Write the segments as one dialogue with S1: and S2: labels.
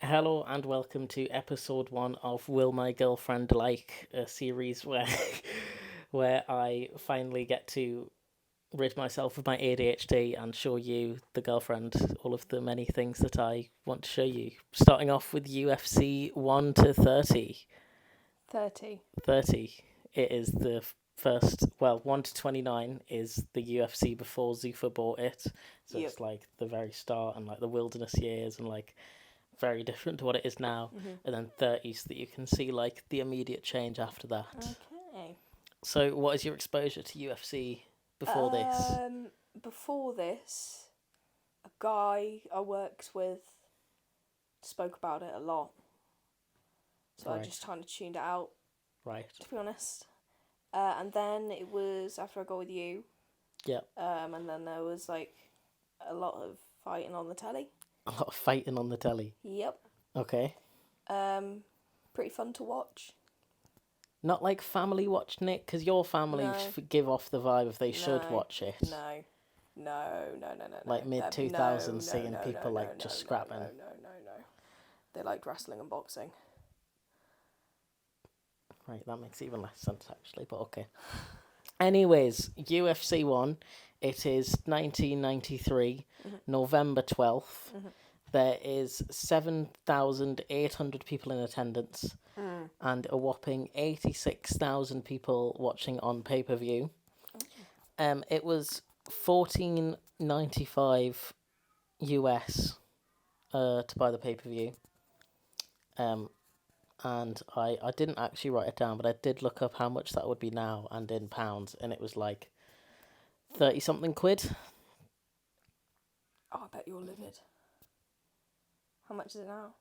S1: Hello and welcome to episode 1 of Will My Girlfriend Like, a series where where I finally get to rid myself of my ADHD and show you, the girlfriend, all of the many things that I want to show you. Starting off with UFC 1 to 30.
S2: 30.
S1: 30. It is the first, 1 to 29 is the UFC before Zuffa bought it. So
S2: Yep.
S1: It's like the very start and like the wilderness years and like very different to what it is now. And then 30 so that you can see like the immediate change after that.
S2: Okay.
S1: So what is your exposure to UFC before this?
S2: Before this, a guy I worked with spoke about it a lot. So I
S1: Right.
S2: just kind of tuned it out,
S1: Right.
S2: to be honest. And then it was after I got with you.
S1: Yeah.
S2: And then there was like a lot of fighting on the telly.
S1: A lot of fighting on the telly.
S2: Yep.
S1: Okay.
S2: Pretty fun to watch.
S1: Not like family watching it, because your family
S2: No.
S1: give off the vibe if they should
S2: No.
S1: watch it.
S2: No.
S1: Like mid-2000s, seeing people like just scrapping.
S2: No. They liked wrestling and boxing.
S1: Right, that makes even less sense actually, but okay. Anyways, UFC 1, it is 1993, November 12th. There is 7,800 people in attendance and a whopping 86,000 people watching on pay-per-view. It was $14.95 US to buy the pay-per-view. And I didn't actually write it down, but I did look up how much that would be now and in pounds, and it was like 30-something quid.
S2: Oh, I bet you're livid. How much is it now?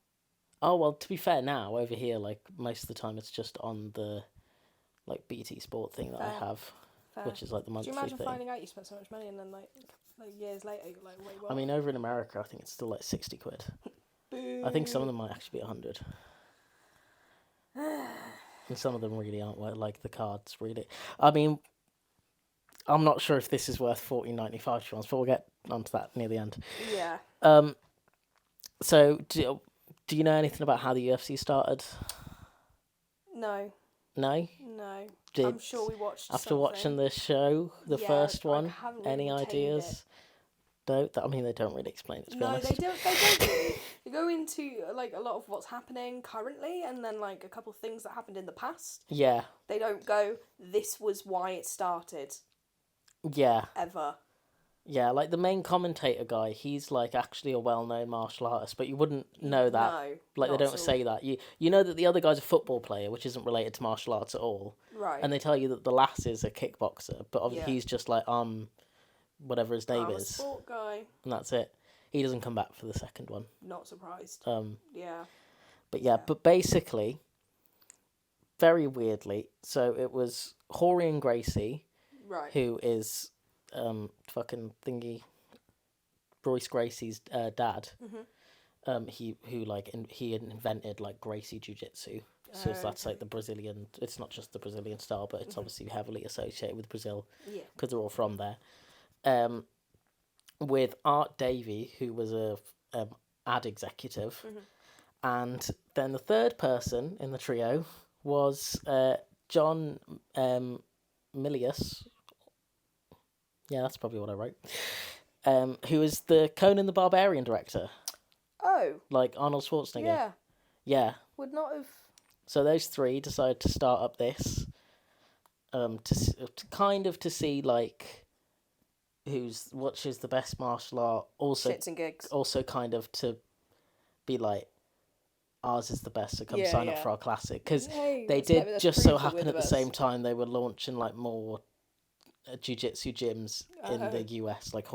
S1: Oh, well, to be fair now, over here, like, most of the time it's just on the, like, BT Sport thing that I
S2: Fair.
S1: have,
S2: Fair.
S1: which is, like, the
S2: Do
S1: monthly
S2: you imagine
S1: thing.
S2: finding out you spent so much money and then, like years later, you're like, wait, what?
S1: I mean, over in America, I think it's still, like, 60 quid. I think some of them might actually be 100. And some of them really aren't, like, the cards, really. I mean, I'm not sure if this is worth $14.95 to be honest, but we'll get onto that near the end.
S2: Yeah.
S1: So, do you know anything about how the UFC started?
S2: No.
S1: No?
S2: No.
S1: Did,
S2: I'm sure we watched
S1: after
S2: something.
S1: watching the show, the
S2: Yeah,
S1: first
S2: I
S1: one,
S2: haven't really
S1: any
S2: retained
S1: ideas? No, I mean, they don't really explain it, to be
S2: No,
S1: honest.
S2: they don't. Really. They go into like a lot of what's happening currently, and then like a couple of things that happened in the past.
S1: Yeah.
S2: They don't go, this was why it started.
S1: Yeah.
S2: Ever.
S1: Yeah, like the main commentator guy, he's like actually a well-known martial artist, but you wouldn't know that.
S2: No.
S1: Like they
S2: not
S1: don't
S2: at
S1: say that. You know that the other guy's a football player, which isn't related to martial arts at all.
S2: Right.
S1: And they tell you that the lass is a kickboxer, but
S2: Yeah.
S1: he's just like whatever his name
S2: I'm a
S1: is,
S2: sport guy.
S1: and that's it. He doesn't come back for the second one.
S2: Not surprised.
S1: Yeah.
S2: Yeah.
S1: But basically, very weirdly, so it was Horian Gracie,
S2: Right.
S1: who is fucking thingy, Royce Gracie's dad. He invented like Gracie Jiu-Jitsu. So that's like the Brazilian. It's not just the Brazilian style, but it's obviously heavily associated with Brazil.
S2: Yeah.
S1: Because they're all from there. With Art Davey, who was a ad executive, and then the third person in the trio was John Milius. Yeah, that's probably what I wrote. Who is the Conan the Barbarian director,
S2: Oh.
S1: like Arnold Schwarzenegger.
S2: Yeah.
S1: Yeah.
S2: Would not have.
S1: So those three decided to start up this, to see like which is the best martial art. Also,
S2: Shits and gigs.
S1: also kind of to be like, ours is the best, so come
S2: Yeah,
S1: sign up
S2: yeah.
S1: for our classic. Because
S2: Hey,
S1: they
S2: let's
S1: did
S2: let's
S1: just so
S2: prove that
S1: happen
S2: we're
S1: at the
S2: best.
S1: same time they were launching like more jiu-jitsu gyms in the US, like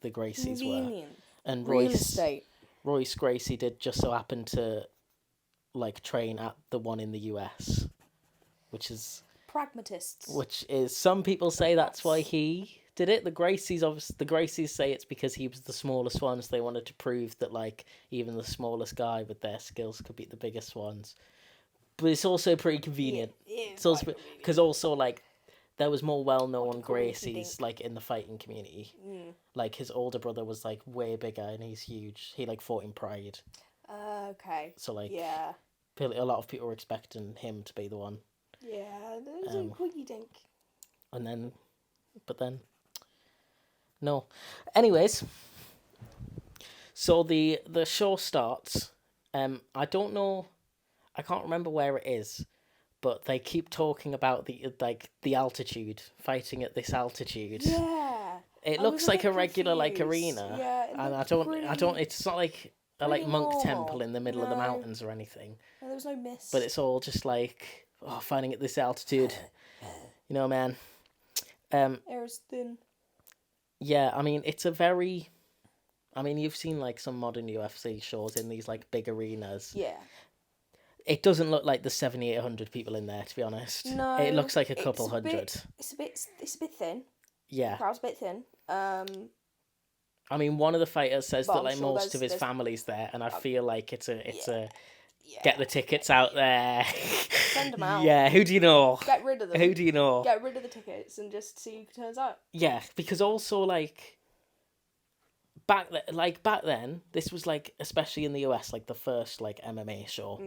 S1: the Gracies were.
S2: Convenient.
S1: And
S2: Real estate.
S1: Royce Gracie did just so happen to like train at the one in the US, which is
S2: Pragmatists.
S1: some people say that's why he did it. The Gracies say it's because he was the smallest one, so they wanted to prove that like even the smallest guy with their skills could beat the biggest ones. But it's also pretty convenient.
S2: Yeah,
S1: It's also because also like there was more well-known
S2: coincidence.
S1: Gracies like in the fighting community. Like his older brother was like way bigger and he's huge. He like fought in Pride.
S2: Okay.
S1: So like
S2: Yeah.
S1: a lot of people were expecting him to be the one.
S2: Yeah, there's a quiggy dink.
S1: But then no. Anyways, so the show starts. I don't know. I can't remember where it is, but they keep talking about the altitude, fighting at this altitude.
S2: Yeah.
S1: It
S2: I
S1: looks
S2: was
S1: like a
S2: bit
S1: regular like
S2: confused.
S1: arena.
S2: Yeah, it
S1: And
S2: looked
S1: I don't. It's not like a like
S2: pretty
S1: monk
S2: normal.
S1: temple in the middle of the
S2: No.
S1: mountains or anything.
S2: No, there was no mist.
S1: But it's all just like fighting at this altitude. You know, man.
S2: Air is thin.
S1: Yeah, I mean it's a very. I mean, you've seen like some modern UFC shows in these like big arenas.
S2: Yeah.
S1: It doesn't look like there's 700-800 people in there, to be honest.
S2: No.
S1: It looks like a couple
S2: it's
S1: hundred.
S2: It's a bit thin.
S1: Yeah.
S2: The crowd's a bit thin.
S1: I mean, one of the fighters says
S2: But
S1: that
S2: I'm
S1: like
S2: sure
S1: most of his
S2: there's-
S1: family's there, and I feel like it's a
S2: Yeah.
S1: get the tickets out there.
S2: Send them out.
S1: Yeah, who do you know?
S2: Get rid of them.
S1: Who do you know?
S2: Get rid of the tickets and just see who turns out.
S1: Yeah, because also like back then, this was like especially in the US, like the first like MMA show,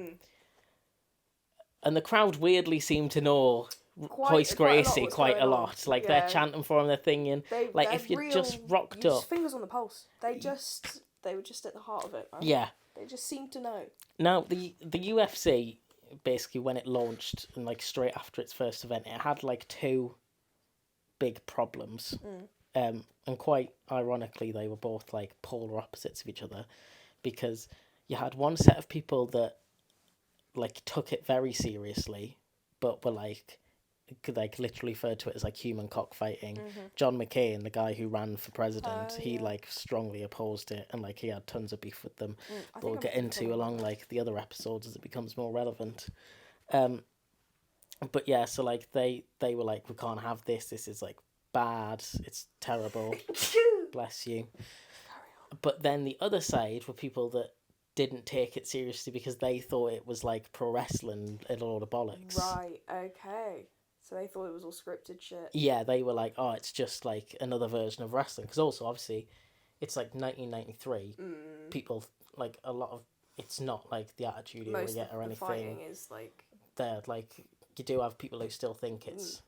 S1: and the crowd weirdly seemed to know Royce Gracie quite a lot. Like they're chanting for him, they're thinking like if you just rocked up,
S2: fingers on the pulse. They were just at the heart of it. Man.
S1: yeah.
S2: They just seemed to know.
S1: Now the UFC basically when it launched and like straight after its first event, it had like two big problems. And quite ironically, they were both like polar opposites of each other, because you had one set of people that like took it very seriously, but were like literally referred to it as like human cockfighting. John McCain, the guy who ran for president, he like strongly opposed it, and like he had tons of beef with them. But we'll get into along like the other episodes as it becomes more relevant. But yeah, so like they were like, we can't have this. This is like bad. It's terrible. Bless you. But then the other side were people that didn't take it seriously because they thought it was like pro wrestling and a load of bollocks.
S2: Right. Okay. So they thought it was all scripted shit.
S1: Yeah, they were like, oh, it's just like another version of wrestling. Because also, obviously, it's like 1993. People, like, a lot of... It's not like the Attitude Era yet or anything.
S2: Fighting is like...
S1: They're like... You do have people who still think it's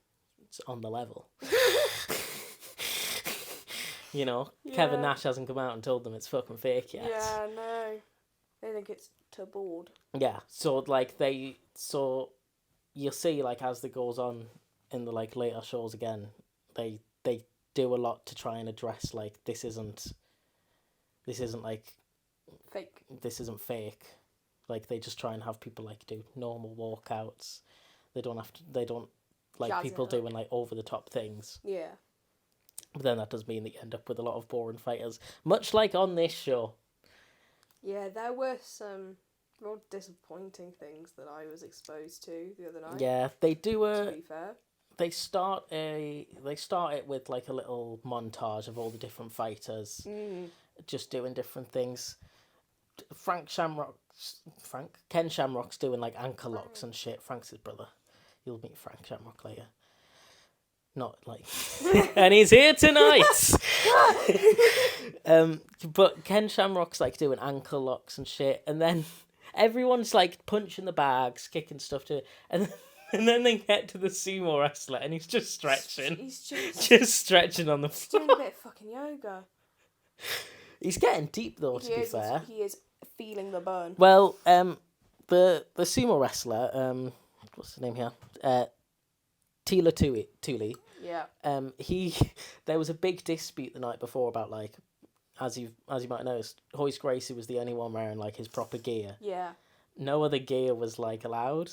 S1: on the level. You know? Yeah. Kevin Nash hasn't come out and told them it's fucking fake yet.
S2: Yeah, no. They think it's tabooed.
S1: Yeah, so, like, So... You'll see, like, as it goes on in the, like, later shows again, they do a lot to try and address, like, this isn't, like...
S2: Fake.
S1: This isn't fake. Like, they just try and have people, like, do normal walkouts. They don't like
S2: Jazz
S1: people doing, like, over-the-top things.
S2: Yeah.
S1: But then that does mean that you end up with a lot of boring fighters. Much like on this show.
S2: Yeah, there were some... real disappointing things that I was exposed to the other night.
S1: Yeah, they do
S2: to be fair.
S1: They start it with like a little montage of all the different fighters just doing different things. Ken Shamrock's doing like ankle locks and shit. Frank's his brother. You'll meet Frank Shamrock later. Not like, and he's here tonight. But Ken Shamrock's like doing ankle locks and shit, and then everyone's like punching the bags, kicking stuff to it, and then they get to the sumo wrestler, and he's just stretching. He's just stretching on the floor.
S2: He's doing a bit of fucking yoga.
S1: He's getting deep though, to be fair.
S2: He is feeling the burn.
S1: Well, the sumo wrestler, what's his name here? Tila Tuli.
S2: Yeah.
S1: There was a big dispute the night before about like, as you might know, Royce Gracie was the only one wearing like his proper gear.
S2: Yeah.
S1: No other gear was like allowed.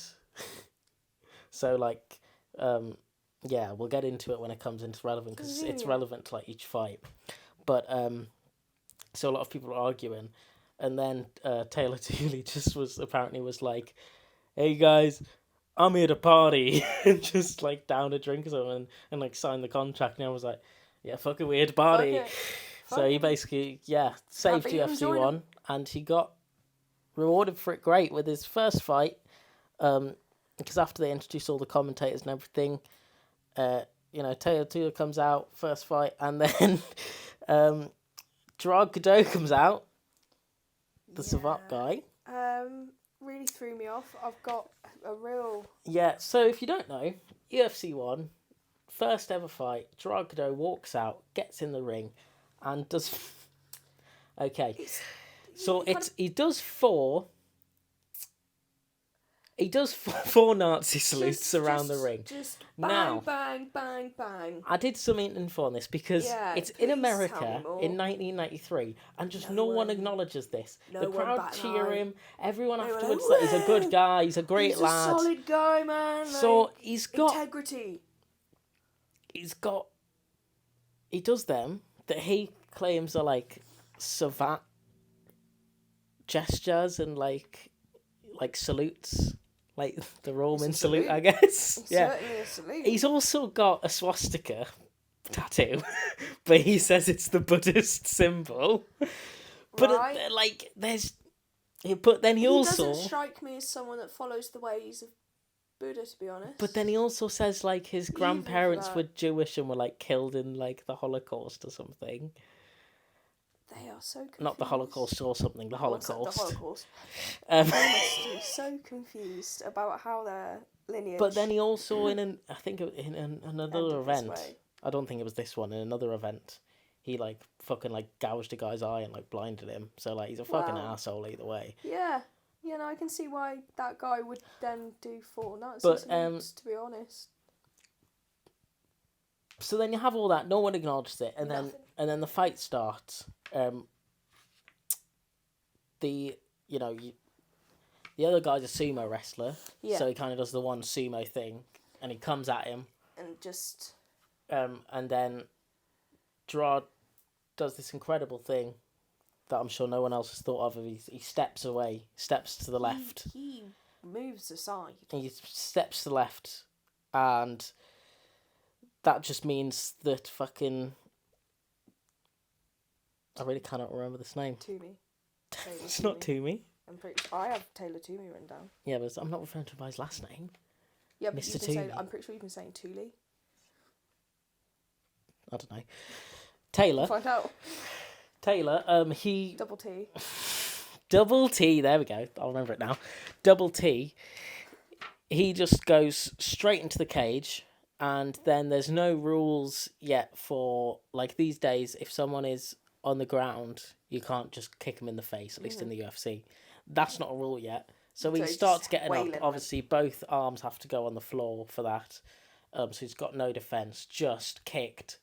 S1: So like, Yeah, we'll get into it when it comes into relevant, because it's
S2: Yeah.
S1: relevant to like each fight. But so a lot of people are arguing, and then Taylor Dooley just was like, "Hey guys, I'm here to party," and just like down a drink or something, and like sign the contract. And I was like, "Yeah, fuck it, we're here to party."
S2: Fuck it.
S1: So he
S2: Fuck it.
S1: basically, saved
S2: Happy
S1: UFC
S2: enjoyed 'em.
S1: 1, and he got rewarded for it great with his first fight. Because after they introduced all the commentators and everything, Taylor Taylor comes out first fight, and then Gerard Godot comes out, the Savate guy.
S2: Really threw me off. I've got a real.
S1: Yeah, so if you don't know, UFC 1, first ever fight, Gerard Godot walks out, gets in the ring, and does. Okay, so he does four. He does four Nazi salutes around the ring.
S2: Just bang,
S1: Now,
S2: bang, bang, bang.
S1: I did some info on this because it's in
S2: please
S1: America
S2: tell me more.
S1: in 1993, and just
S2: No
S1: no one
S2: one-
S1: acknowledges this.
S2: no
S1: The
S2: one
S1: crowd
S2: bat an
S1: cheer
S2: eye.
S1: him. Everyone
S2: They were
S1: afterwards
S2: like,
S1: that he's a good guy. He's a great
S2: He's
S1: lad.
S2: a solid guy, man.
S1: So
S2: like,
S1: he's got.
S2: integrity.
S1: He does them that he claims are like savate gestures and like salutes, like the Roman salute, I guess. Yeah.
S2: Certainly a salute.
S1: He's also got a swastika tattoo, but he says it's the Buddhist symbol. But
S2: Right.
S1: but then he also.
S2: doesn't strike me as someone that follows the ways of Buddha, to be honest.
S1: But then he also says like his
S2: Evil for
S1: grandparents
S2: that.
S1: were Jewish and were like killed in like the Holocaust or something.
S2: They are so confused.
S1: Not the Holocaust or something. The
S2: What's
S1: Holocaust.
S2: that? The Holocaust.
S1: Um,
S2: They must be so confused about how their lineage.
S1: but then he also I think in another
S2: ended this
S1: event.
S2: way.
S1: I don't think it was this one. In another event, he like fucking like gouged a guy's eye and like blinded him. So like he's a fucking
S2: Wow.
S1: asshole either way.
S2: Yeah. Yeah, no, I can see why that guy would then do 4 Nazi
S1: But,
S2: salutes, to be honest.
S1: So then you have all that. No one acknowledges it, and
S2: Nothing.
S1: then the fight starts. The other guy's a sumo wrestler,
S2: Yeah.
S1: so he kind of does the one sumo thing, and he comes at him,
S2: And just.
S1: and then Gerard does this incredible thing that I'm sure no one else has thought of. He steps away, steps to the left.
S2: He moves aside.
S1: He steps to the left, and that just means that fucking. I really cannot remember this name.
S2: Toomey. Taylor
S1: It's not
S2: Toomey.
S1: Toomey.
S2: I have Taylor Toomey written down.
S1: Yeah, but I'm not referring to him by his last name.
S2: Yeah, but
S1: Mr.
S2: you've been saying,
S1: Toomey.
S2: I'm pretty sure you've been saying Tooley.
S1: I don't know. Taylor.
S2: Find out.
S1: Taylor. He
S2: Double T.
S1: double T. There we go. I'll remember it now. Double T. He just goes straight into the cage, and then there's no rules yet for like these days. If someone is on the ground, you can't just kick him in the face. At least in the UFC, that's not a rule yet. So he
S2: So he's
S1: starts
S2: just
S1: getting
S2: wailing
S1: up.
S2: him.
S1: Obviously, both arms have to go on the floor for that. So he's got no defense. Just kicked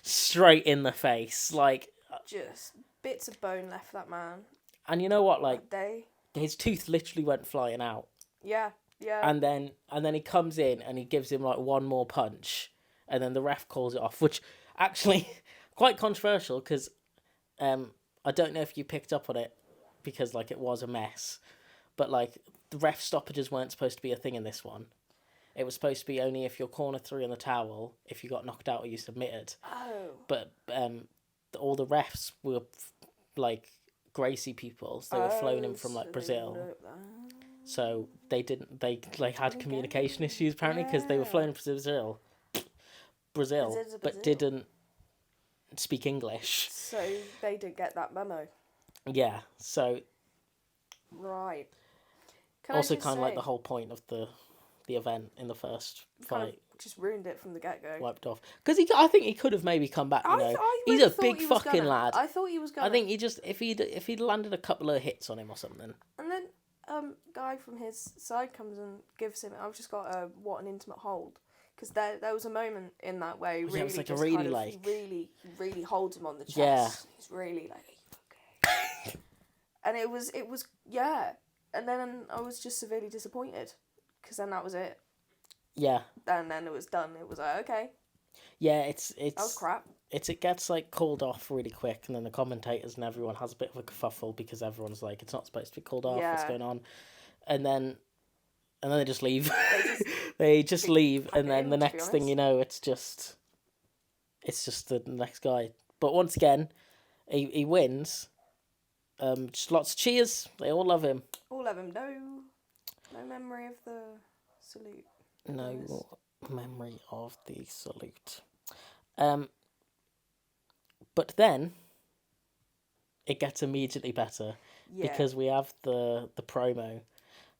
S1: straight in the face, like.
S2: Just bits of bone left that man.
S1: And you know what? Like
S2: That day.
S1: his tooth literally went flying out.
S2: Yeah, yeah.
S1: And then he comes in and he gives him like one more punch, and then the ref calls it off, which actually quite controversial because I don't know if you picked up on it because like it was a mess, but like the ref stoppages weren't supposed to be a thing in this one. It was supposed to be only if you're corner 3 in the towel, if you got knocked out or you submitted.
S2: Oh.
S1: But all the refs were like Gracie people, so they were flown in from like Brazil. So they had communication issues apparently because they were flown from Brazil, but didn't speak English.
S2: So they didn't get that memo.
S1: Yeah, so
S2: Right. Can
S1: also
S2: I just
S1: kind of like
S2: say,
S1: the whole point of the event in the first
S2: kind
S1: fight
S2: of just ruined it from the get-go.
S1: wiped off because I think he could have maybe come back. You know,
S2: I
S1: he's
S2: really
S1: a
S2: thought
S1: big
S2: he was
S1: fucking
S2: gonna.
S1: lad.
S2: I thought he was gonna.
S1: I think he just if he'd landed a couple of hits on him or something.
S2: And then guy from his side comes and gives him. I've just got a what an intimate hold because there was a moment in that where he really
S1: it was like
S2: just
S1: a really
S2: kind of,
S1: like
S2: he really holds him on the chest.
S1: Yeah.
S2: He's really like, okay. And it was yeah. And then I was just severely disappointed because then that was it.
S1: Yeah.
S2: And then it was done. It was like, okay,
S1: Yeah,
S2: that was crap.
S1: it gets like called off really quick, and then the commentators and everyone has a bit of a kerfuffle because everyone's like, it's not supposed to be called off. What's
S2: Yeah.
S1: going on? And then they just leave.
S2: They just
S1: They just leave,
S2: pack
S1: and
S2: it
S1: then
S2: in,
S1: the
S2: to be
S1: next thing
S2: honest.
S1: you know, it's just the next guy. But once again, he wins. Just lots of cheers. They all love him.
S2: All of them. No memory of the salute.
S1: No memory of the salute. But then it gets immediately better
S2: Yeah.
S1: because we have the promo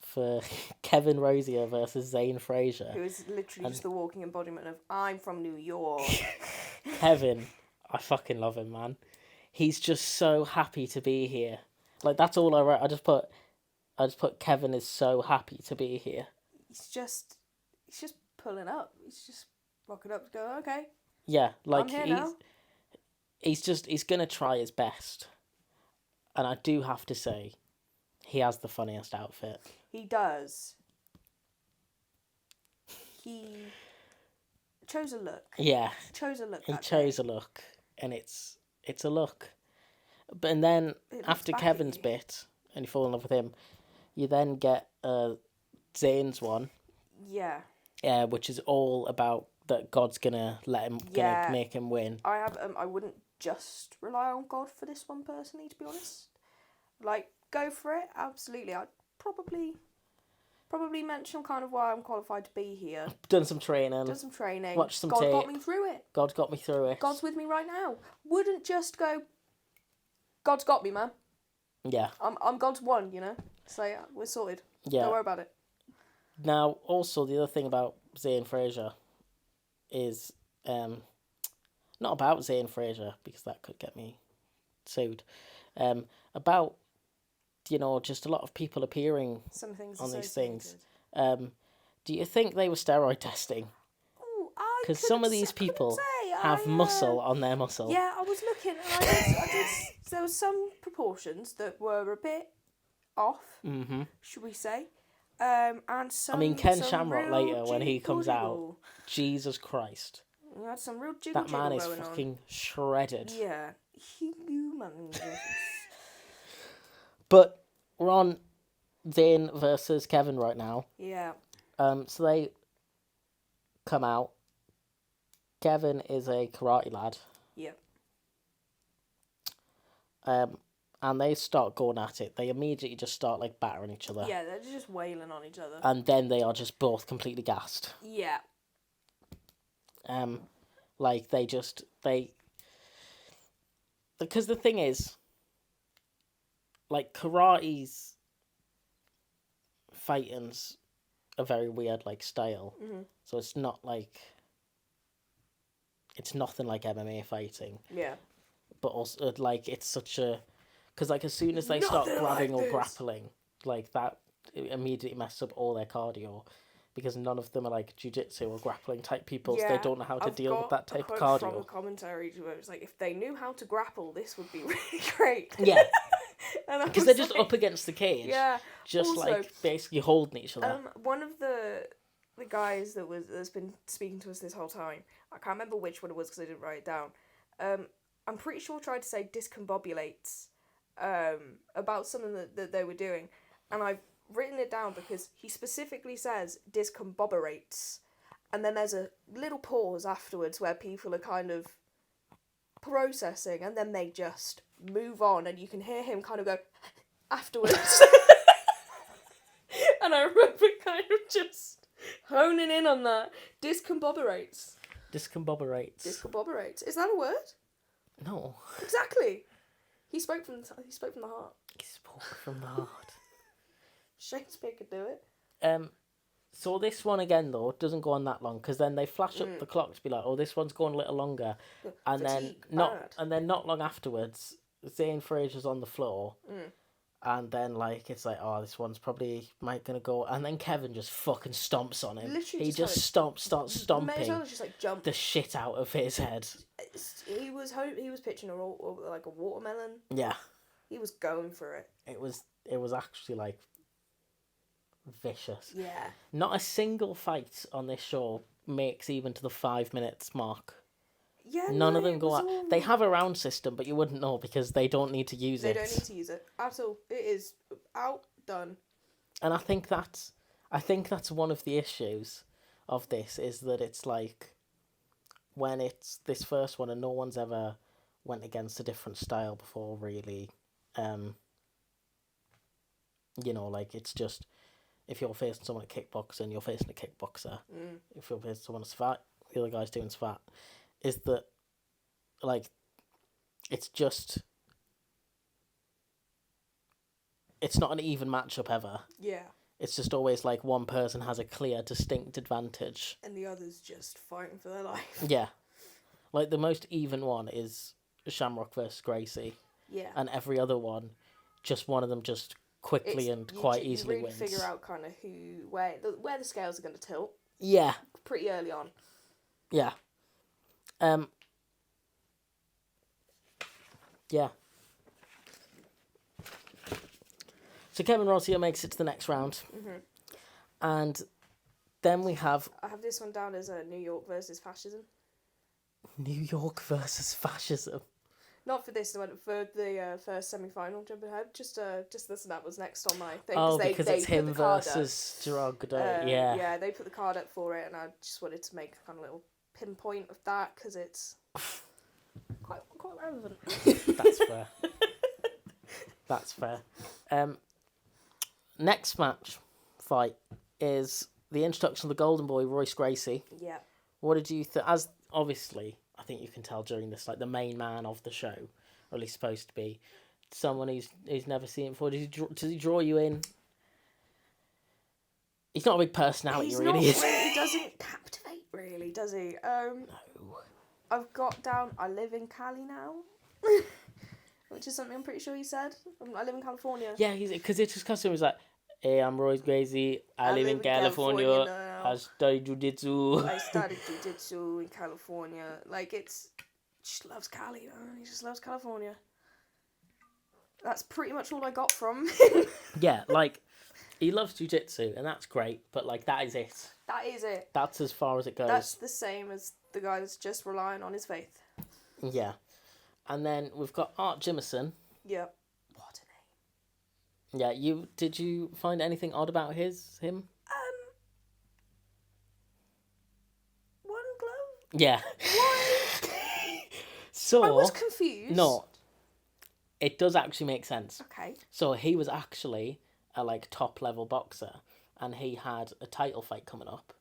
S1: for Kevin Rosier versus Zane Frazier.
S2: Who is literally just the walking embodiment of I'm from New York.
S1: Kevin, I fucking love him, man. He's just so happy to be here. Like, that's all I wrote. I just put Kevin is so happy to be here.
S2: He's just pulling up. He's just rocking up to go, okay,
S1: Yeah, like
S2: I'm here now.
S1: he's gonna try his best. And I do have to say, he has the funniest outfit.
S2: He does. He chose a look.
S1: Yeah.
S2: Chose a look.
S1: He
S2: that
S1: chose
S2: day.
S1: a look, and it's a look. But and then
S2: It looks
S1: after
S2: back at
S1: Kevin's
S2: you.
S1: bit, and you fall in love with him, you then get Zane's one,
S2: Yeah.
S1: which is all about that God's gonna
S2: Yeah.
S1: make him win.
S2: I have. I wouldn't just rely on God for this one personally, to be honest. Like, go for it. Absolutely. I'd probably mention kind of why I'm qualified to be here.
S1: Done some training.
S2: Done some training.
S1: Watched some
S2: God
S1: tape.
S2: got me through it.
S1: God got me through it.
S2: God's with me right now. Wouldn't just go. God's got me, man.
S1: Yeah.
S2: I'm God's one, you know. So yeah, we're sorted.
S1: Yeah.
S2: Don't worry about it.
S1: Now, also the other thing about Zane Frazier is not about Zane Frazier because that could get me sued. About just a lot of people appearing
S2: Some things
S1: on these
S2: associated.
S1: things. Do you think they were steroid testing?
S2: Ooh, I
S1: Because
S2: couldn't
S1: some of these
S2: s- couldn't
S1: people
S2: say.
S1: have muscle on their muscle.
S2: Yeah, I was looking, and I did. There were some proportions that were a bit off, should we say? And some.
S1: I mean, Ken
S2: some
S1: Shamrock
S2: real
S1: later when he
S2: jiggle
S1: comes out,
S2: jiggle.
S1: Jesus Christ,
S2: You had some real jiggle
S1: that man is
S2: going on.
S1: fucking shredded.
S2: Yeah, human.
S1: But we're on Zane versus Kevin right now.
S2: Yeah.
S1: So they come out. Kevin is a karate lad.
S2: Yeah.
S1: And they start going at it. They immediately just start like battering each other.
S2: Yeah, they're just wailing on each other.
S1: And then they are just both completely gassed.
S2: Yeah.
S1: Like because the thing is, like, karate's fighting's a very weird like style.
S2: Mm-hmm.
S1: So it's not like it's nothing like MMA fighting.
S2: Yeah.
S1: But also like it's such a because like as soon as they start
S2: Nothing
S1: grabbing
S2: like
S1: or
S2: this.
S1: grappling, like that it immediately messes up all their cardio. Because none of them are like jiu-jitsu or grappling type people, so they don't know how to deal with that type of
S2: From
S1: cardio.
S2: the commentary where it's like, if they knew how to grapple, this would be really great.
S1: Yeah,
S2: And I
S1: because
S2: was
S1: they're just
S2: like,
S1: up against the cage,
S2: yeah.
S1: just
S2: Also,
S1: like basically holding each other.
S2: One of the guys that's been speaking to us this whole time, I can't remember which one it was because I didn't write it down. I'm pretty sure tried to say discombobulates about something that they were doing, and I've written it down because he specifically says discombobulates, and then there's a little pause afterwards where people are kind of processing, and then they just move on, and you can hear him kind of go afterwards. And I remember kind of just honing in on that. Discombobulates.
S1: Discombobulates.
S2: Discombobulates. Is that a word?
S1: No.
S2: Exactly. He spoke from the heart.
S1: He spoke from the heart.
S2: Shakespeare could do it.
S1: So this one again though doesn't go on that long because then they flash up the clock to be like, oh, this one's going a little longer, and
S2: Fatigue,
S1: then not long afterwards, Zane Frazier's on the floor, and then like it's like, oh, this one's probably gonna go, and then Kevin just fucking stomps on him.
S2: Literally
S1: he
S2: just
S1: starts
S2: May as
S1: stomping
S2: well just like jump.
S1: the shit out of his head.
S2: He was pitching like a watermelon.
S1: Yeah,
S2: He was going for it.
S1: it was actually like vicious.
S2: Yeah.
S1: Not a single fight on this show makes even to the 5 minutes mark.
S2: Yeah,
S1: None
S2: no,
S1: of them
S2: it
S1: go
S2: was
S1: out.
S2: all...
S1: They have a round system, but you wouldn't know because they don't need to use
S2: They
S1: it.
S2: don't need to use it at all. It is out, done.
S1: And I think that's one of the issues of this, is that it's like when it's this first one and no one's ever went against a different style before, really. You know, like, it's just, if you're facing someone at kickboxing, you're facing a kickboxer. If you're facing someone at Svat, the other guy's doing Svat. Is that, like, it's just, it's not an even matchup ever.
S2: Yeah.
S1: It's just always like one person has a clear, distinct advantage.
S2: And the others just fighting for their life.
S1: Yeah. Like, the most even one is Shamrock versus Gracie.
S2: Yeah.
S1: And every other one, just one of them just quickly and quite easily
S2: you really
S1: wins.
S2: figure out kind of where the scales are going to tilt
S1: Yeah.
S2: pretty early on.
S1: Yeah. Yeah. So Kevin Ross here makes it to the next round. And then we have
S2: I have this one down as New York versus fascism.
S1: New York versus fascism.
S2: Not for this one, for the first semi-final. Jumping ahead, just this and that was next on my thing.
S1: Oh,
S2: they
S1: because
S2: put
S1: it's
S2: the
S1: him
S2: card up.
S1: versus Gerardo. Yeah.
S2: Yeah, they put the card up for it, and I just wanted to make a kind of little pinpoint of that because it's quite relevant.
S1: That's fair. That's fair. Next fight is the introduction of the Golden Boy, Royce Gracie.
S2: Yeah.
S1: What did you think? As obviously, I think you can tell during this, like, the main man of the show, or at least supposed to be, someone who's never seen it before. Does he draw you in? He's not a big personality,
S2: He's
S1: really.
S2: not
S1: Is
S2: really, he doesn't captivate, really, does he?
S1: No.
S2: I've got down, I live in Cali now. Which is something I'm pretty sure he said. I live in California.
S1: Yeah, because it's his custom. He's like, hey, I'm Royce Gracie. I live in California.
S2: now.
S1: I studied jiu-jitsu.
S2: I studied jiu-jitsu in California. Like, he just loves Cali, man. He just loves California. That's pretty much all I got from him.
S1: Yeah, like, he loves jiu-jitsu, and that's great, but, like, that is it.
S2: That is it.
S1: That's as far as it goes.
S2: That's the same as the guy that's just relying on his faith.
S1: Yeah. And then we've got Art Jimmerson.
S2: Yeah. What a name.
S1: Yeah, did you find anything odd about him?
S2: One glove?
S1: Yeah.
S2: What?
S1: So
S2: I was confused.
S1: No. It does actually make sense.
S2: Okay.
S1: So he was actually a, like, top level boxer, and he had a title fight coming up.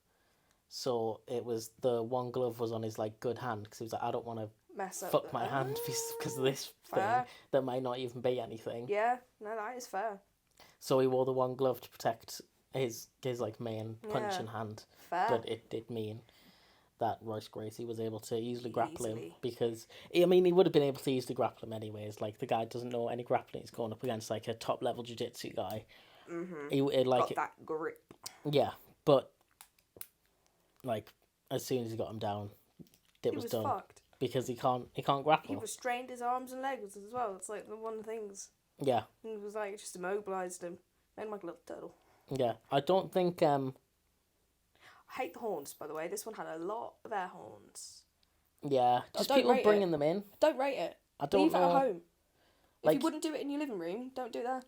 S1: So it was the one glove was on his, like, good hand, because he was like, I don't want to
S2: Mess up.
S1: fuck my hand because of this
S2: Fair.
S1: thing that might not even be anything.
S2: Yeah, no, that is fair.
S1: So he wore the one glove to protect his like, main punching
S2: Yeah.
S1: hand.
S2: Fair.
S1: But it did mean that Royce Gracie was able to easily grapple him,
S2: Easily.
S1: because, I mean, he would have been able to easily grapple him anyways. Like, the guy doesn't know any grappling. He's going up against, like, a top level jiu-jitsu guy.
S2: Mm-hmm.
S1: Like,
S2: Got that grip.
S1: yeah, but, like, as soon as he got him down, it
S2: He
S1: was
S2: was
S1: done.
S2: fucked.
S1: Because he can't grapple.
S2: He restrained his arms and legs as well. It's like the one of the things.
S1: Yeah,
S2: He was like, it just immobilised him. Made him like a little turtle.
S1: yeah. I don't think,
S2: I hate the horns, by the way. This one had a lot of air horns.
S1: yeah, just
S2: don't
S1: people
S2: rate
S1: bringing
S2: it.
S1: them in.
S2: Don't rate it.
S1: I don't
S2: Leave it
S1: know.
S2: at home. If
S1: Like-
S2: you wouldn't do it in your living room, don't do that.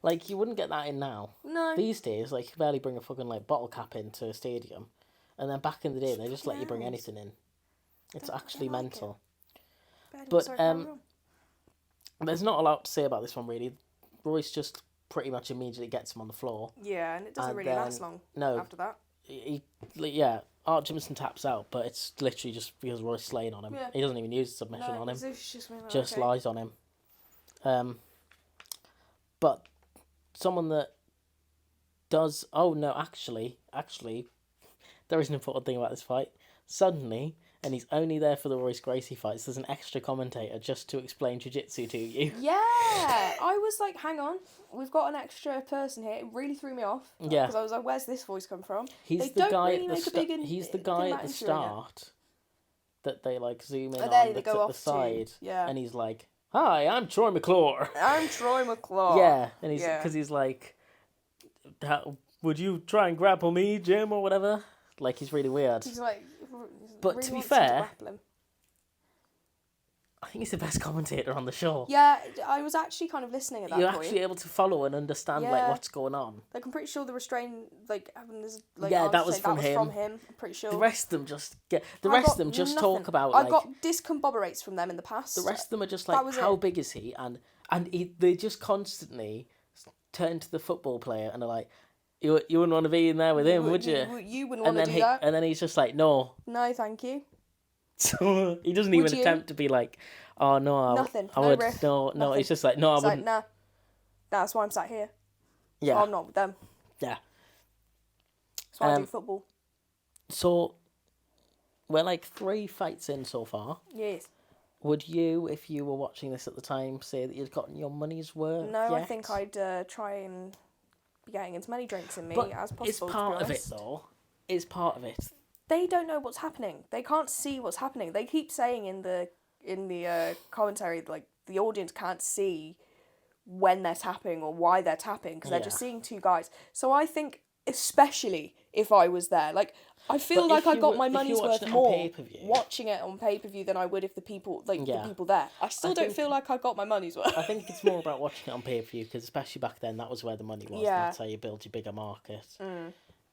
S1: Like, you wouldn't get that in now.
S2: No.
S1: These days, like, you can barely bring a fucking, like, bottle cap into a stadium. And then back in the day, they just let you bring
S2: Fucking
S1: anything in. It's
S2: Don't-
S1: actually
S2: don't like
S1: mental.
S2: But,
S1: There's not a lot to say about this one, really. Royce just pretty much immediately gets him on the floor.
S2: yeah, and it doesn't
S1: and
S2: really last
S1: then-
S2: long
S1: No,
S2: after that.
S1: yeah, Art Jimmerson taps out, but it's literally just because Roy's slaying on him.
S2: Yeah.
S1: He doesn't even use the submission
S2: No,
S1: on him.
S2: it's just, like,
S1: Just
S2: okay.
S1: lies on him. But someone that does... Oh, no, actually, there is an important thing about this fight. Suddenly, and he's only there for the Royce Gracie fights, there's an extra commentator just to explain jiu-jitsu to you.
S2: Yeah, I was like, hang on, we've got an extra person here. It really threw me off.
S1: Yeah.
S2: Because I was like, where's this voice come from?
S1: He's
S2: They
S1: the
S2: don't
S1: guy
S2: really
S1: at
S2: make a
S1: the
S2: big
S1: he's the
S2: big
S1: guy at
S2: amount
S1: the
S2: into it, yeah.
S1: start that they, like, zoom in
S2: And
S1: on
S2: then they
S1: that's
S2: go
S1: at the
S2: off to,
S1: side.
S2: yeah.
S1: And he's like, hi, I'm Troy McClure.
S2: I'm Troy McClure.
S1: Yeah, and he's
S2: Yeah.
S1: because he's like, would you try and grapple me, Jim, or whatever? Like, he's really weird.
S2: He's like,
S1: But
S2: really
S1: to be
S2: wants him
S1: fair,
S2: grapple him.
S1: I think he's the best commentator on the show.
S2: Yeah, I was actually kind of listening at that
S1: You're
S2: point.
S1: actually able to follow and understand like
S2: Yeah.
S1: what's going on.
S2: Like, I'm pretty sure the restraint, like, having this, like,
S1: Yeah,
S2: arms
S1: that was
S2: say,
S1: from
S2: that
S1: him.
S2: was from him. I'm pretty sure.
S1: The rest of them just get. The
S2: I
S1: rest
S2: got
S1: of them just
S2: nothing.
S1: talk about
S2: I
S1: like.
S2: got discombobulates from them in the past.
S1: The rest of them are just
S2: That
S1: like,
S2: was
S1: how
S2: it.
S1: big is he? They just constantly turn to the football player and are like, you wouldn't want to be in there with him, would you?
S2: You wouldn't want to do that.
S1: And then he's just like, no.
S2: No, thank you.
S1: So he doesn't
S2: Would
S1: even
S2: you?
S1: attempt to be like, oh no,
S2: Nothing.
S1: I
S2: No
S1: would.
S2: riff.
S1: No,
S2: Nothing.
S1: he's just like, no,
S2: It's
S1: I
S2: like,
S1: wouldn't.
S2: nah. That's why I'm sat here.
S1: Yeah.
S2: So I'm not with them.
S1: Yeah.
S2: That's why I do football.
S1: So we're like 3 fights in so far.
S2: Yes.
S1: Would you, if you were watching this at the time, say that you'd gotten your money's worth?
S2: No, I
S1: yet?
S2: think I'd try and be getting as many drinks in me
S1: But
S2: as possible.
S1: it's part of it, though. It's part of it.
S2: They don't know what's happening. They can't see what's happening. They keep saying in the commentary, like, the audience can't see when they're tapping or why they're tapping because they're just seeing two guys. So I think, especially if I was there, like, I feel like I got my money's worth more watching it on pay-per-view than I would if the people, the people there. I still don't feel like I got my money's worth.
S1: I think it's more about watching it on pay-per-view because especially back then, that was where the money was.
S2: Yeah.
S1: That's how you build your bigger market.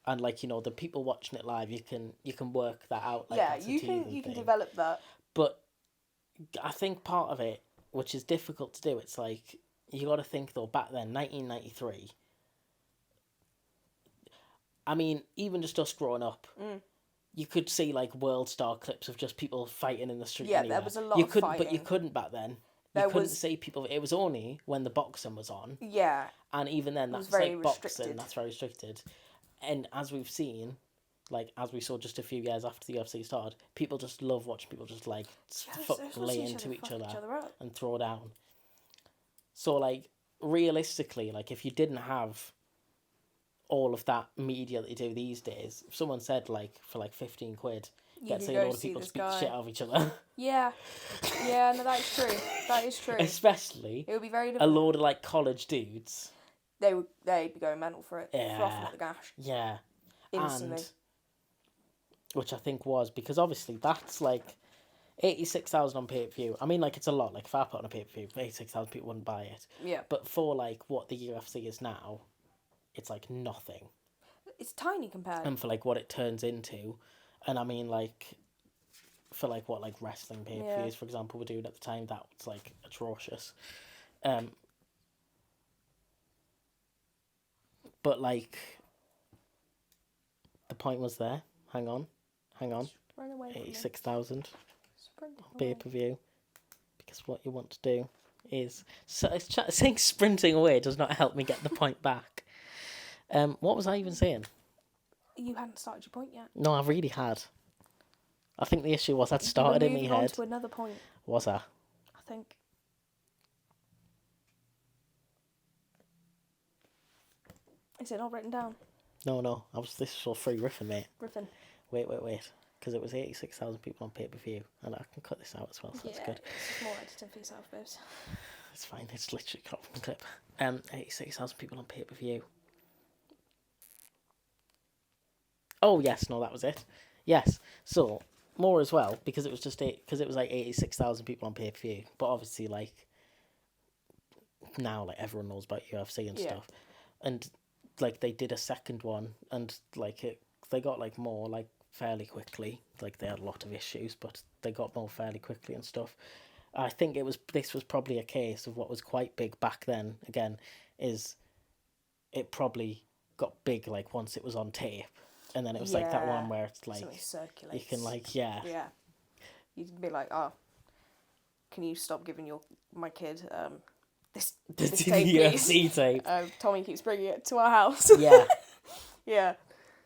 S1: And like, you know, the people watching it live, you can work that out. Like,
S2: yeah, you can develop that.
S1: But I think part of it, which is difficult to do, it's like, you got to think though, back then, 1993, I mean, even just us growing up, you could see like world star clips of just people fighting in the street.
S2: Yeah,
S1: anywhere.
S2: there was a lot of fighting.
S1: But you couldn't back then. You couldn't see people. It was only when the boxing was on.
S2: Yeah.
S1: And even then, that's
S2: very
S1: like boxing.
S2: restricted.
S1: That's very restricted. And as we've seen, like as we saw just a few years after the UFC started, people just love watching people just like lay into each other and throw down. So like realistically, like if you didn't have all of that media that you do these days, if someone said like for like 15 quid, get to see a load of people beat the shit out of each other.
S2: Yeah. Yeah, no, that is true. That is true.
S1: Especially
S2: it would be very
S1: a load of like college dudes.
S2: They'd be going mental for it.
S1: Yeah.
S2: Frothing at the gash.
S1: Yeah.
S2: Instantly.
S1: And, which I think was because obviously that's like 86,000 on pay-per-view. I mean, like, it's a lot. Like, if I put on a pay-per-view, 86,000 people wouldn't buy it.
S2: Yeah.
S1: But for, like, what the UFC is now, it's, like, nothing.
S2: It's tiny compared.
S1: And for, like, what it turns into. And, I mean, like, for, like, what, like, wrestling pay-per-views, for example, were doing at the time, that was, like, atrocious. But, like, the point was there. Hang on.
S2: Run away from
S1: 86,000 pay-per-view. Because what you want to do is... saying sprinting away does not help me get the point back. What was I even saying?
S2: You hadn't started your point yet.
S1: No, I really had. I think the issue was I'd started in my head.
S2: On to another point.
S1: Was I?
S2: I think. Is it not written down?
S1: No. This was all free riffing, mate.
S2: Riffing.
S1: Wait. Because it was 86,000 people on pay-per-view. And I can cut this out as well, so that's good.
S2: It's more editing for yourself, babes.
S1: It's fine, it's literally cut from the clip. 86,000 people on pay-per-view. Oh, yes, no, that was it. Yes, so, more as well, because it was just because it was like 86,000 people on pay-per-view. But obviously, like, now, like, everyone knows about UFC and stuff. And, like, they did a second one, and, like, they got, like, more, like, fairly quickly. Like, they had a lot of issues, but they got more fairly quickly and stuff. I think this was probably a case of what was quite big back then, again, is it probably got big, like, once it was on tape. And then it was like that one where it's like you can like
S2: Yeah. You'd be like, oh, can you stop giving my kid this tape,
S1: UFC tape.
S2: Tommy keeps bringing it to our house.
S1: Yeah.
S2: Yeah.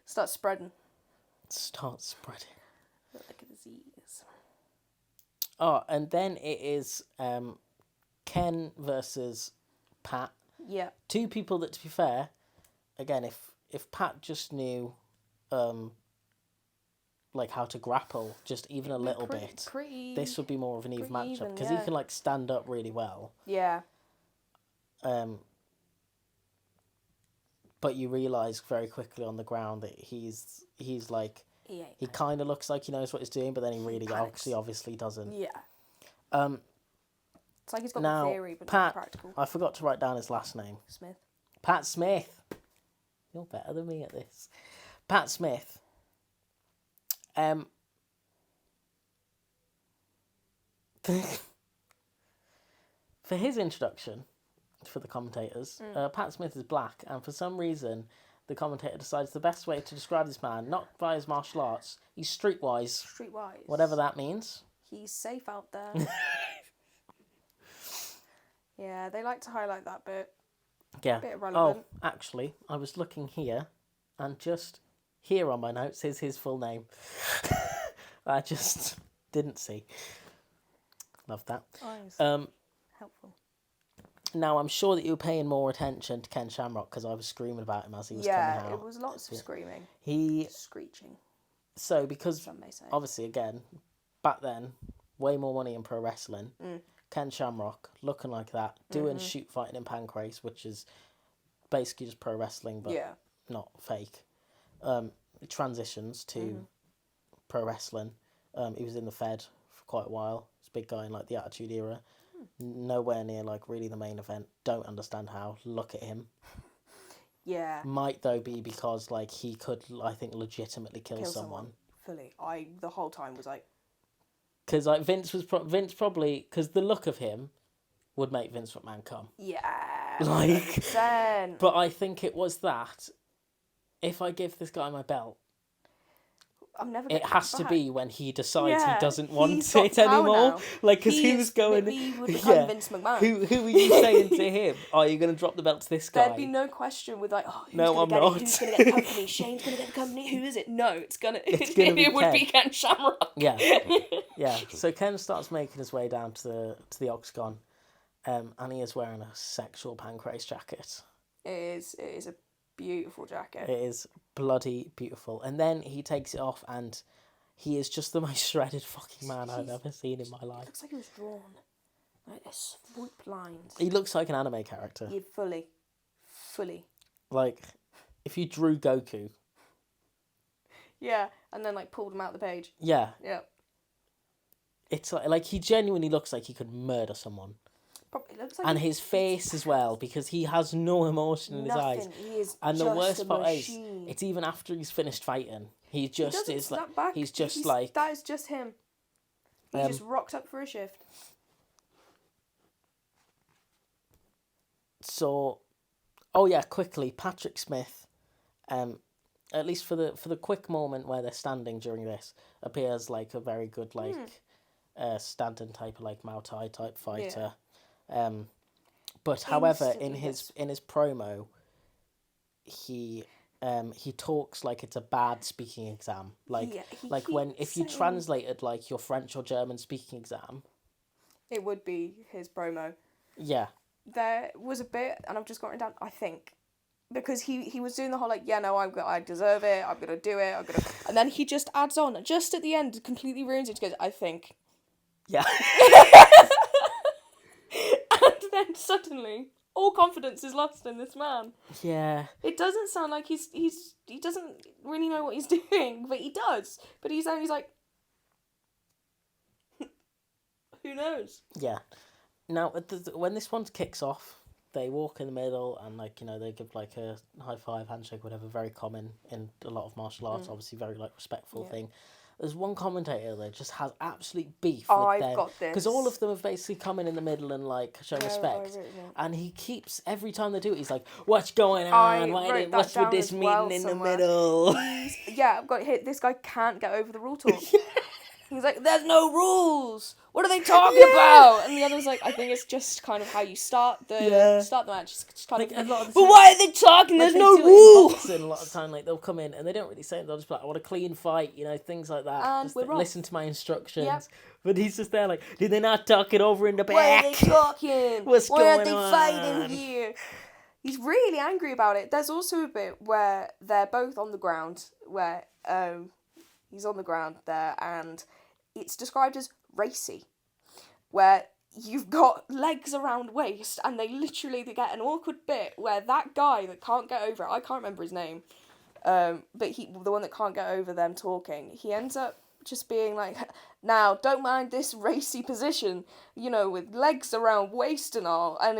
S2: Start spreading. Like a disease.
S1: Oh, and then it is Ken versus Pat.
S2: Yeah.
S1: Two people that, to be fair, again, if Pat just knew like how to grapple just even a little bit, this would be more of an even matchup because he can like stand up really well.
S2: Yeah.
S1: but you realise very quickly on the ground that he's like, he kind of looks like he knows what he's doing, but then he really obviously doesn't.
S2: Yeah. It's like he's got
S1: Now,
S2: the theory, but
S1: Pat,
S2: not practical.
S1: I forgot to write down his last name.
S2: Smith.
S1: Pat Smith. You're better than me at this. Pat Smith. For his introduction, for the commentators, Pat Smith is black, and for some reason, the commentator decides the best way to describe this man, not by his martial arts, he's streetwise.
S2: Streetwise.
S1: Whatever that means.
S2: He's safe out there. Yeah, they like to highlight that bit.
S1: Yeah.
S2: Bit irrelevant.
S1: Oh, actually, I was looking here, and just here on my notes is his full name. I just didn't see. Love that.
S2: Nice. Helpful.
S1: Now, I'm sure that you were paying more attention to Ken Shamrock because I was screaming about him as he was coming out.
S2: Yeah, it was lots of screaming. Screeching.
S1: So, because,
S2: some may say.
S1: obviously, again, back then, way more money in pro wrestling. Ken Shamrock, looking like that, doing shoot fighting in Pancrase, which is basically just pro wrestling, but not fake. Transitions to pro wrestling. He was in the Fed for quite a while. He's a big guy in, like, the Attitude Era. Nowhere near, like, really the main event. Don't understand how. Look at him.
S2: Yeah.
S1: Might, though, be because, like, he could, I think, legitimately kill someone.
S2: Fully. The whole time was like...
S1: Because, like, Vince probably... Because the look of him would make Vince McMahon come.
S2: Yeah.
S1: Like...
S2: 100%.
S1: But I think it was that, if I give this guy my belt,
S2: I'm never
S1: it has to be when he decides he doesn't want
S2: he's got
S1: it anymore.
S2: now.
S1: Like, because he was going...
S2: He would become Vince McMahon.
S1: Who are you saying to him? Are you going to drop the belt to this guy?
S2: There'd be no question with, like, oh, who's
S1: No,
S2: going to get
S1: I'm
S2: it? Who's going to get the company? Shane's going to get the company? Who is it? No, it's going to... It would be Ken Shamrock.
S1: Yeah. Yeah. So Ken starts making his way down to the Octagon, and he is wearing a sexual Pancrase jacket.
S2: It is a beautiful jacket.
S1: It is bloody beautiful. And then he takes it off, and he is just the most shredded fucking man I've ever seen in my life.
S2: It looks like he was drawn. Like, a swoop lines.
S1: He looks like an anime character.
S2: Yeah, fully.
S1: Like, if you drew Goku.
S2: Yeah, and then, like, pulled him out the page.
S1: Yeah.
S2: Yeah.
S1: It's like he genuinely looks like he could murder someone.
S2: Probably looks like...
S1: And his face as well, because he has no emotion in his eyes.
S2: He is
S1: and
S2: just
S1: the worst
S2: a
S1: part
S2: machine.
S1: is, it's even after he's finished fighting. He just
S2: doesn't
S1: is like...
S2: snap back.
S1: He's just like...
S2: That is just him. He just rocked up for a shift.
S1: So... Oh yeah, quickly, Patrick Smith, at least for the quick moment where they're standing during this, appears like a very good, like, standing type of, like, Muay Thai type fighter. Yeah. But however, in his promo, he talks like it's a bad speaking exam. Like, if you translated, like, your French or German speaking exam,
S2: it would be his promo.
S1: Yeah.
S2: There was a bit, and I've just got it down, I think, because he was doing the whole, like, yeah, no, I deserve it, I'm going to do it, and then he just adds on, just at the end, completely ruins it, he goes, I think.
S1: Yeah.
S2: And then suddenly, all confidence is lost in this man.
S1: Yeah.
S2: It doesn't sound like he doesn't really know what he's doing, but he does. But he's like, who knows?
S1: Yeah. Now, when this one kicks off, they walk in the middle and, like, you know, they give, like, a high five, handshake, whatever, very common in a lot of martial arts, obviously very, like, respectful thing. There's one commentator that just has absolute beef with them.
S2: Got this.
S1: Because all of them have basically come in the middle and, like, show respect. And he keeps, every time they do it, he's like, what's going on? What's with this meeting in the middle?
S2: I've got it here. This guy can't get over the rule talk. He's like, there's no rules. What are they talking about? And the other's like, I think it's just kind of how you start the match. It's kind
S1: like,
S2: of,
S1: but
S2: why are they talking? There's no rules.
S1: A lot of time, like, they'll come in and they don't really say it. They'll just be like, I want a clean fight, you know, things like that.
S2: And
S1: just
S2: we're
S1: listen to my instructions.
S2: Yep.
S1: But he's just there like, did they not talk it over in the back?
S2: Why are they talking?
S1: What's
S2: Why aren't
S1: going
S2: they
S1: on?
S2: fighting here? He's really angry about it. There's also a bit where they're both on the ground, where he's on the ground there, and it's described as racy, where you've got legs around waist, and they get an awkward bit where that guy that can't get over it, I can't remember his name, but the one that can't get over them talking, he ends up just being like, now, don't mind this racy position, with legs around waist and all, and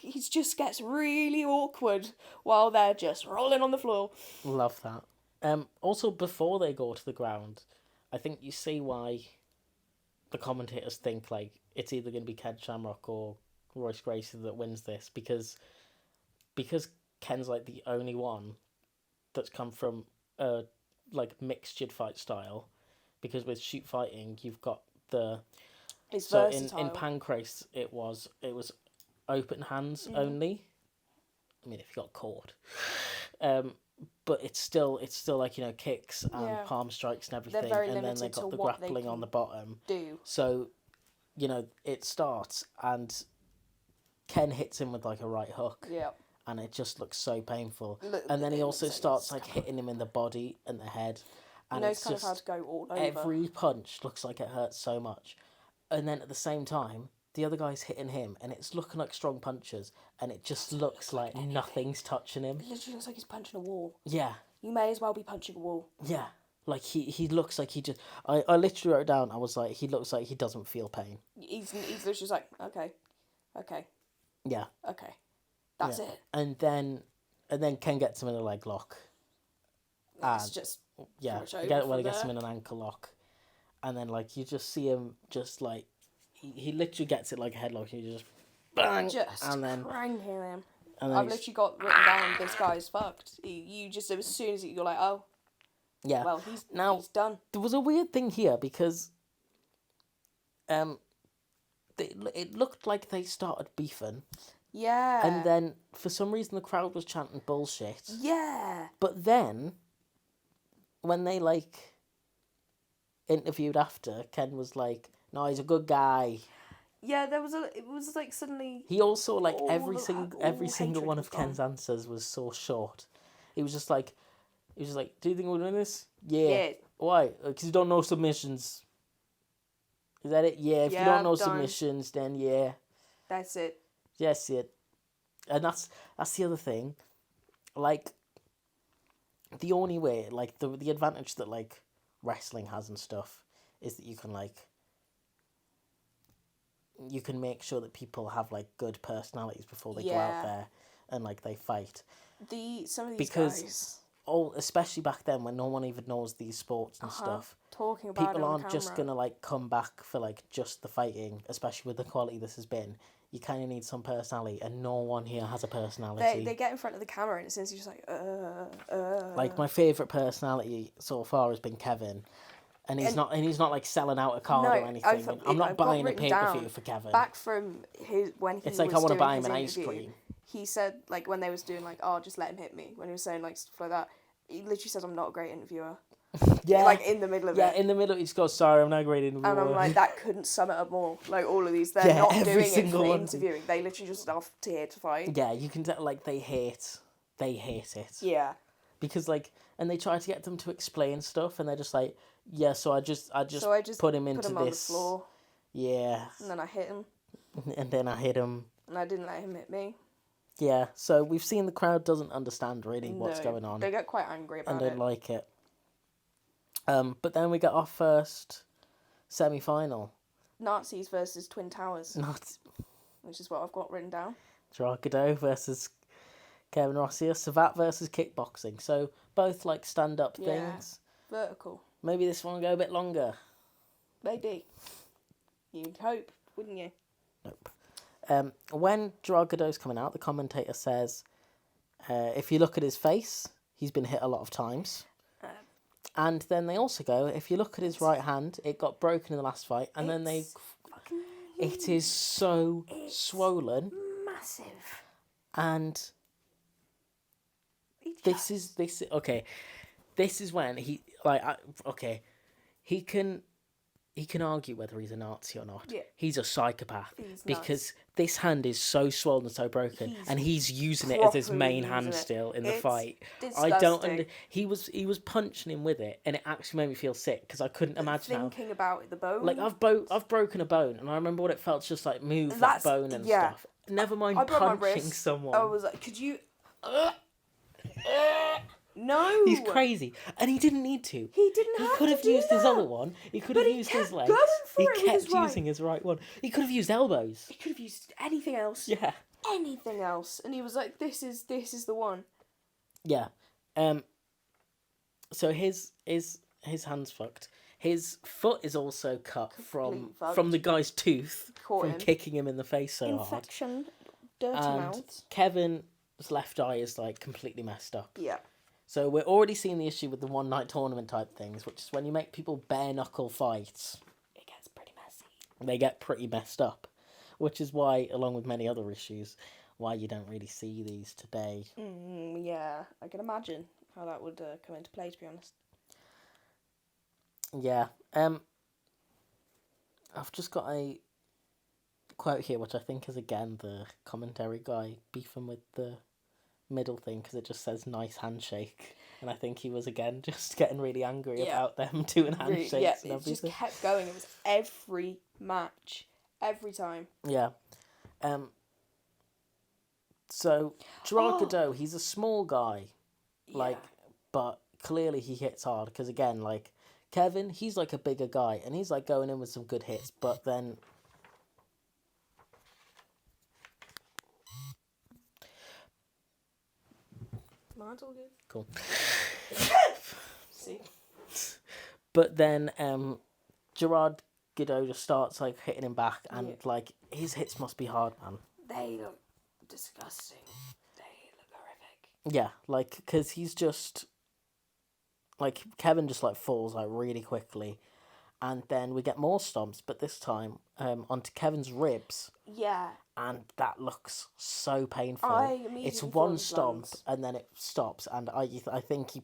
S2: he just gets really awkward while they're just rolling on the floor.
S1: Love that. Also, before they go to the ground, I think you see why the commentators think, like, it's either going to be Ken Shamrock or Royce Gracie that wins this, because Ken's, like, the only one that's come from a, like, mixtured fight style, because with shoot fighting, you've got
S2: It's
S1: so
S2: versatile.
S1: in Pancrase, it was open hands only. I mean, if you got caught. But it's still like, kicks and palm strikes and everything,
S2: They're very
S1: and then
S2: limited
S1: they got
S2: to
S1: the
S2: what
S1: grappling
S2: they
S1: on the bottom.
S2: do.
S1: So, it starts and Ken hits him with like a right hook.
S2: Yeah.
S1: And it just looks so painful. And then he also starts like hitting him in the body and the head. And
S2: he knows kind of how to go all over.
S1: Every punch looks like it hurts so much. And then at the same time, the other guy's hitting him, and it's looking like strong punches, and it just looks like nothing's touching him.
S2: It literally looks like he's punching a wall.
S1: Yeah.
S2: You may as well be punching a wall.
S1: Yeah. Like, he looks like he just... I literally wrote down, I was like, he looks like he doesn't feel pain.
S2: He's literally just like, okay.
S1: Yeah.
S2: Okay. That's it.
S1: And then Ken gets him in a leg lock.
S2: It's just...
S1: Yeah. He gets him in an ankle lock. And then, like, you just see him just, like... He literally gets it like a headlock. He just... Bang! And then...
S2: cranking him.
S1: And
S2: I've literally got written down, this guy's fucked. You just, as soon as you're like, oh...
S1: Yeah.
S2: Well, he's done.
S1: There was a weird thing here, because... it looked like they started beefing.
S2: Yeah.
S1: And then, for some reason, the crowd was chanting bullshit.
S2: Yeah.
S1: But then, when they, like, interviewed after, Ken was like, no, he's a good guy.
S2: Yeah, it was like suddenly...
S1: He also, like, every single one of Ken's answers was so short. He was just like, do you think we'll win this? Yeah. Why? Because you don't know submissions. Is that it? Yeah, if you don't know submissions, then yeah.
S2: That's it.
S1: Yes, it. And that's the other thing. Like, the only way, like, the advantage that, like, wrestling has and stuff is that you can, like, you can make sure that people have, like, good personalities before they go out there and, like, they fight.
S2: Some of these guys...
S1: especially back then when no one even knows these sports and stuff.
S2: Talking about
S1: people aren't just gonna, like, come back for, like, just the fighting, especially with the quality this has been. You kind of need some personality, and no one here has a personality.
S2: They get in front of the camera, and it's just like,
S1: Like, my favourite personality so far has been Kevin, and he's not like selling out a card or anything. I'm not buying a pay-per-view for Kevin.
S2: Back from when he
S1: it's like,
S2: was
S1: I want to buy
S2: his
S1: him an
S2: interview,
S1: ice cream.
S2: He said, like, when they was doing, like, oh, just let him hit me, when he was saying, like, stuff like that, he literally says, I'm not a great interviewer.
S1: Yeah.
S2: Like, in the middle of it.
S1: Yeah, in the middle, he just goes, sorry, I'm not a great interviewer.
S2: And I'm like, that couldn't sum it up more. Like, all of these, they're not doing it for
S1: one.
S2: interviewing. They literally just off to here to fight.
S1: Yeah, you can tell, like, they hate it.
S2: Yeah.
S1: Because, like, and they try to get them to explain stuff, and they're just like, yeah, so I just put him into
S2: on
S1: this.
S2: The floor.
S1: Yeah.
S2: And then I hit him.
S1: And then I hit him.
S2: And I didn't let him hit me.
S1: Yeah, so we've seen the crowd doesn't understand really what's going on.
S2: They get quite angry about it.
S1: And don't like it. But then we got our first semi-final.
S2: Nazis versus Twin Towers. Which is what I've got written down.
S1: Dragodo versus Kevin Rossier. Savat versus kickboxing. So both, like, stand-up things.
S2: Vertical.
S1: Maybe this one will go a bit longer.
S2: Maybe. You'd hope, wouldn't you?
S1: Nope. When Dragodo's coming out, the commentator says, if you look at his face, he's been hit a lot of times. And then they also go, if you look at his right hand, it got broken in the last fight, and then it is so swollen.
S2: Massive.
S1: And this is when he, like, he he can argue whether he's a Nazi or not.
S2: Yeah.
S1: He's a psychopath
S2: He's
S1: because this hand is so swollen, so broken, and he's using it as his main hand still in the fight.
S2: Disgusting.
S1: I don't. He was punching him with it, and it actually made me feel sick because I couldn't imagine
S2: Thinking about the bone.
S1: Like I've broken a bone, and I remember what it felt to just like move that bone and stuff. Never mind punching someone.
S2: I was like, could you? No.
S1: He's crazy, and he didn't need to.
S2: He didn't have to.
S1: He could have used his other one. He could have used his legs. He kept using his right one. He could have used elbows.
S2: He could have used anything else.
S1: Yeah.
S2: Anything else, and he was like, "This is the one."
S1: Yeah. So his hand's fucked. His foot is also cut from the guy's tooth from kicking him in the face so hard.
S2: Infection, dirty mouth.
S1: Kevin's left eye is like completely messed up.
S2: Yeah.
S1: So we're already seeing the issue with the one night tournament type things, which is when you make people bare knuckle fights.
S2: It gets pretty messy.
S1: They get pretty messed up, which is why, along with many other issues, why you don't really see these today.
S2: Yeah, I can imagine how that would come into play, to be honest.
S1: Yeah. I've just got a quote here, which I think is again the commentary guy beefing with the middle thing because it just says nice handshake, and I think he was again just getting really angry about them doing handshakes and everything.
S2: It just kept going. It was every match, every time.
S1: Yeah. So Gerard Godot, he's a small guy, but clearly he hits hard because again, like Kevin, he's like a bigger guy and he's like going in with some good hits, but then.
S2: Mine's all good.
S1: Cool.
S2: See?
S1: But then Gerard Godot just starts like hitting him back, and like his hits must be hard, man.
S2: They look disgusting. They look horrific.
S1: Yeah, like because he's just like Kevin just like falls like really quickly, and then we get more stomps, but this time onto Kevin's ribs.
S2: Yeah.
S1: And that looks so painful. It's one stomp and then it stops, and I think he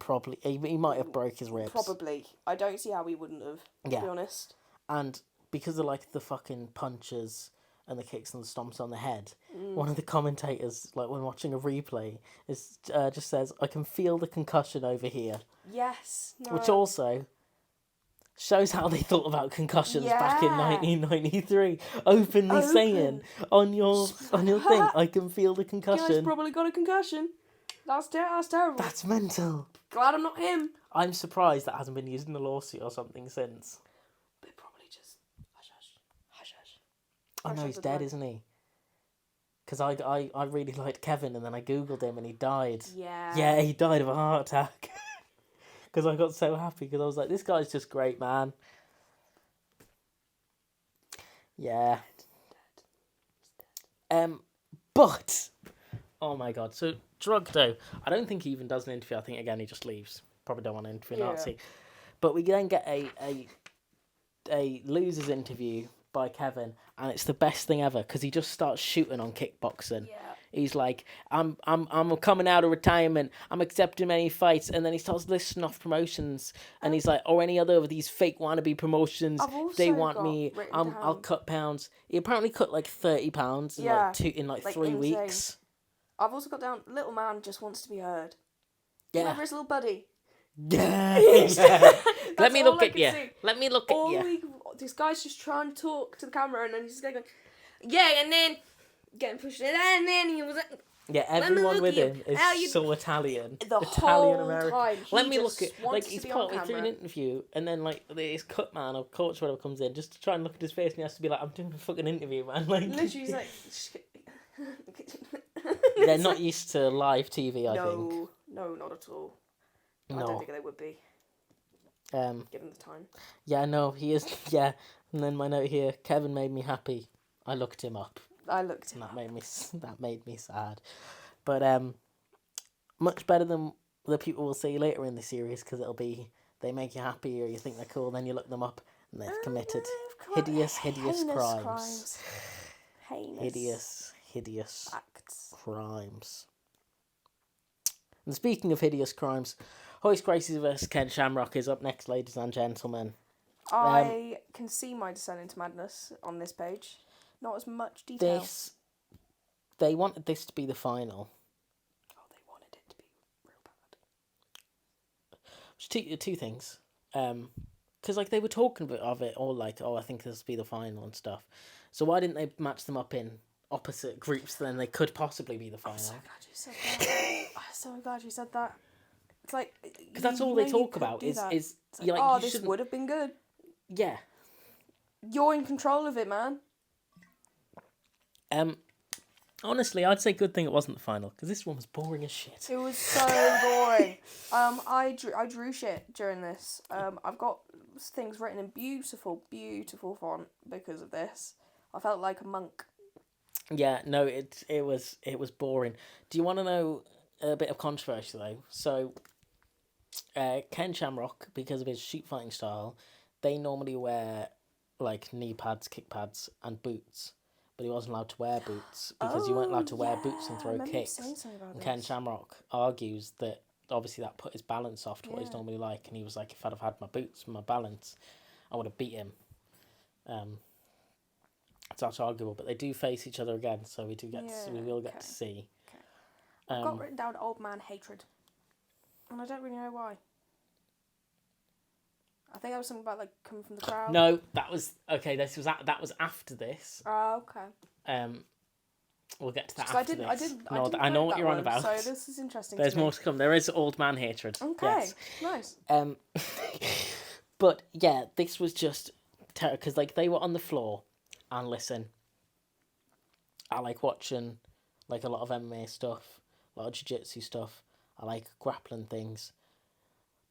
S1: might have broke his ribs.
S2: Probably. I don't see how he wouldn't have, to be honest.
S1: And because of like the fucking punches and the kicks and the stomps on the head, one of the commentators, like when watching a replay, is just says, "I can feel the concussion over here."
S2: Yes. No.
S1: Which also shows how they thought about concussions back in 1993. Openly saying on your thing, "I can feel the concussion."
S2: Guy's probably got a concussion. That's terrible.
S1: That's mental.
S2: Glad I'm not him.
S1: I'm surprised that hasn't been used in a lawsuit or something since.
S2: They probably just hush.
S1: I know he's dead, isn't he? Because I really liked Kevin, and then I googled him, and he died. Yeah, he died of a heart attack. Because I got so happy, because I was like, this guy's just great, man. Yeah. But, oh my god, so Drugdo, I don't think he even does an interview. I think, again, he just leaves. Probably don't want to interview Nazi. But we then get a loser's interview by Kevin, and it's the best thing ever, because he just starts shooting on kickboxing. Yeah. He's like, I'm coming out of retirement. I'm accepting many fights, and then he starts listing off promotions, and he's like, or any other of these fake wannabe promotions. If they want me, I'll cut pounds. He apparently cut like 30 pounds in like 3
S2: insane.
S1: weeks.
S2: I've also got down, little man just wants to be heard. Yeah. Remember his little buddy?
S1: Yeah. Let me look at you. Let me look at you.
S2: This guy's just trying to talk to the camera, and then he's just going, yeah, and then getting pushed in, and then he was like,
S1: yeah, everyone with him is so Italian.
S2: The Italian American. Time,
S1: let me look at, like, he's partly through an interview, and then like this cut man or coach or whatever comes in just to try and look at his face, and he has to be like, I'm doing a fucking interview, man. Like, literally, he's like, they're not used to live TV, I think.
S2: No, not at all. No. I don't think they would be. Given the time. Yeah, no, he is. Yeah, and then my note here: Kevin made me happy. I looked him up. That made me sad, but much better than the people we'll see later in the series, because it'll be they make you happy or you think they're cool, then you look them up and they've committed hideous crimes. Hideous acts. Crimes. And speaking of hideous crimes, Hoist Gracie vs. Ken Shamrock is up next, ladies and gentlemen. I can see my descent into madness on this page. Not as much detail.
S1: They wanted this to be the final.
S2: Oh, they wanted it to be real bad.
S1: Two things. Because like they were talking of it all like, oh, I think this will be the final and stuff. So why didn't they match them up in opposite groups? Then they could possibly be the final.
S2: I'm so glad you said that. I'm so glad you said that. It's like
S1: because that's all they talk about is
S2: it's like,
S1: you're like,
S2: oh,
S1: you
S2: this
S1: shouldn't...
S2: would have been good.
S1: Yeah.
S2: You're in control of it, man.
S1: Honestly, I'd say good thing it wasn't the final because this one was boring as shit.
S2: It was so boring. I drew shit during this. I've got things written in beautiful font because of this. I felt like a monk.
S1: Yeah, no, it was boring. Do you want to know a bit of controversy though? So, Ken Shamrock, because of his shoot fighting style, they normally wear like knee pads, kick pads, and boots. But he wasn't allowed to wear boots because you weren't allowed to wear boots and throw kicks. And Ken Shamrock argues that obviously that put his balance off to what he's normally like. And he was like, if I'd have had my boots and my balance, I would have beat him. So that's arguable. But they do face each other again, so we will get to see.
S2: Okay. I've got written down old man hatred. And I don't really know why. I think that was something about like coming from the crowd.
S1: No, that was okay. That was after this.
S2: Oh, okay.
S1: We'll get to that after this.
S2: I
S1: know what you're on about.
S2: So this is interesting.
S1: There's more to come. There is old man hatred.
S2: Okay, yes.
S1: Nice. But yeah, this was just terrible because like they were on the floor, and listen, I like watching like a lot of MMA stuff, a lot of jiu-jitsu stuff. I like grappling things.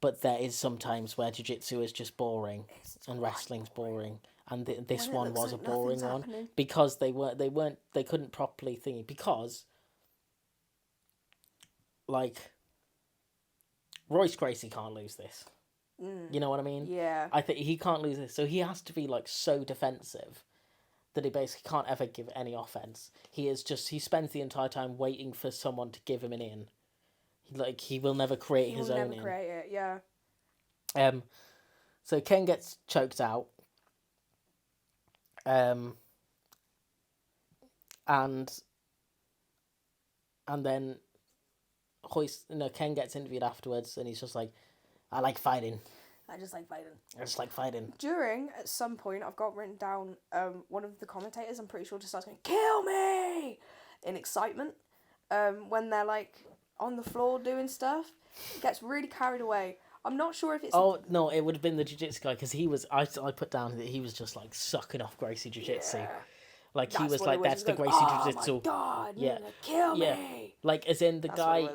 S1: But there is sometimes where jiu-jitsu is just boring and wrestling's boring. And this one was a boring one because they couldn't properly think because like Royce Gracie can't lose this. You know what I mean?
S2: Yeah.
S1: I think he can't lose this. So he has to be like so defensive that he basically can't ever give any offense. He spends the entire time waiting for someone to give him an in. He will never create his own in.
S2: He will never create it, yeah.
S1: So Ken gets choked out. And then Ken gets interviewed afterwards and he's just like, I like fighting.
S2: I just like fighting. At some point, I've got written down, one of the commentators, I'm pretty sure, just starts going, kill me! In excitement. When they're like on the floor doing stuff, it gets really carried away. I'm not sure if it's...
S1: Oh, no, it would have been the jiu-jitsu guy, because he was... I put down that he was just, like, sucking off Gracie jiu-jitsu. Yeah. Like, he was like, that's the Gracie jiu-jitsu.
S2: Oh, my God, you're gonna kill me!
S1: Like, as in, the guy...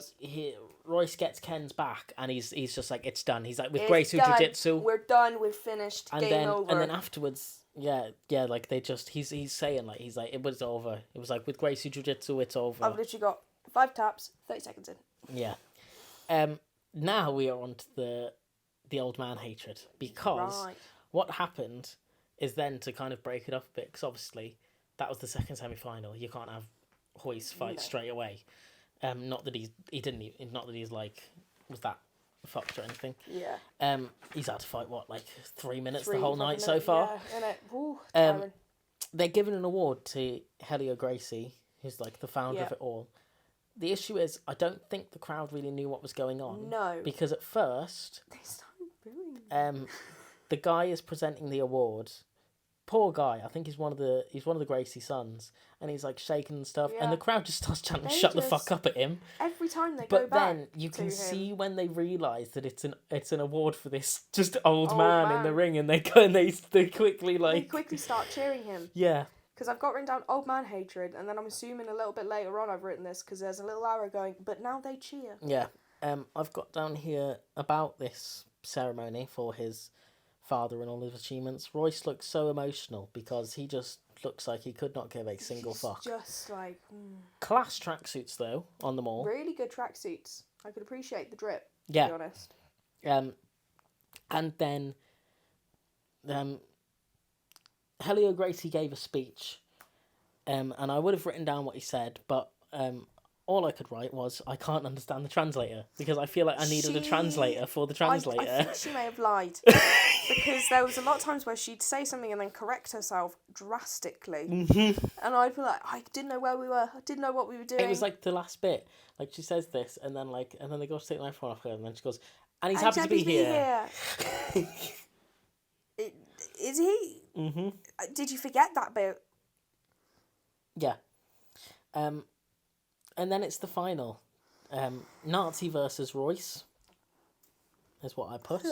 S1: Royce gets Ken's back, and he's just like, it's done. He's like, with Gracie jiu-jitsu...
S2: We're done, we're finished, game over.
S1: And then afterwards... Yeah, like, they just... He's saying, like, he's like, it was over. It was like, with Gracie jiu-jitsu, it's over.
S2: I've literally got 5 taps, 30 seconds in.
S1: Yeah. Now we are on to the old man hatred, because what happened is then to kind of break it up a bit, because obviously that was the second semi-final. You can't have Royce fight straight away. Not that he's like was that fucked or anything.
S2: Yeah.
S1: He's had to fight like 3 minutes the whole night so far.
S2: Yeah, innit?
S1: They're giving an award to Helio Gracie, who's like the founder of it all. The issue is, I don't think the crowd really knew what was going on.
S2: No.
S1: Because at first,
S2: they started booing.
S1: The guy is presenting the award. Poor guy. I think he's one of the Gracie sons, and he's like shaking and stuff, and the crowd just starts chanting, "Shut the fuck up" at him.
S2: Every time they
S1: go
S2: back.
S1: But then you can see when they realise that it's an award for this just old man in the ring, and they quickly
S2: start cheering him.
S1: Yeah.
S2: Because I've got written down old man hatred, and then I'm assuming a little bit later on I've written this, because there's a little arrow going, but now they cheer.
S1: Yeah. I've got down here about this ceremony for his father and all his achievements. Royce looks so emotional because he just looks like he could not give a single fuck.
S2: Just like...
S1: Class tracksuits, though, on them all.
S2: Really good tracksuits. I could appreciate the drip, to be honest.
S1: And then... Helio Gracie gave a speech, and I would have written down what he said, but all I could write was, I can't understand the translator, because I feel like I needed a translator for the translator.
S2: I think she may have lied. Because there was a lot of times where she'd say something and then correct herself drastically.
S1: Mm-hmm.
S2: And I'd be like, I didn't know where we were. I didn't know what we were doing.
S1: It was like the last bit. Like, she says this, and then they go to take the microphone off her, and then she goes, and he's happy to be here.
S2: Is he?
S1: Mm-hmm.
S2: Did you forget that bit?
S1: Yeah. And then it's the final. Nazi versus Royce is what I put.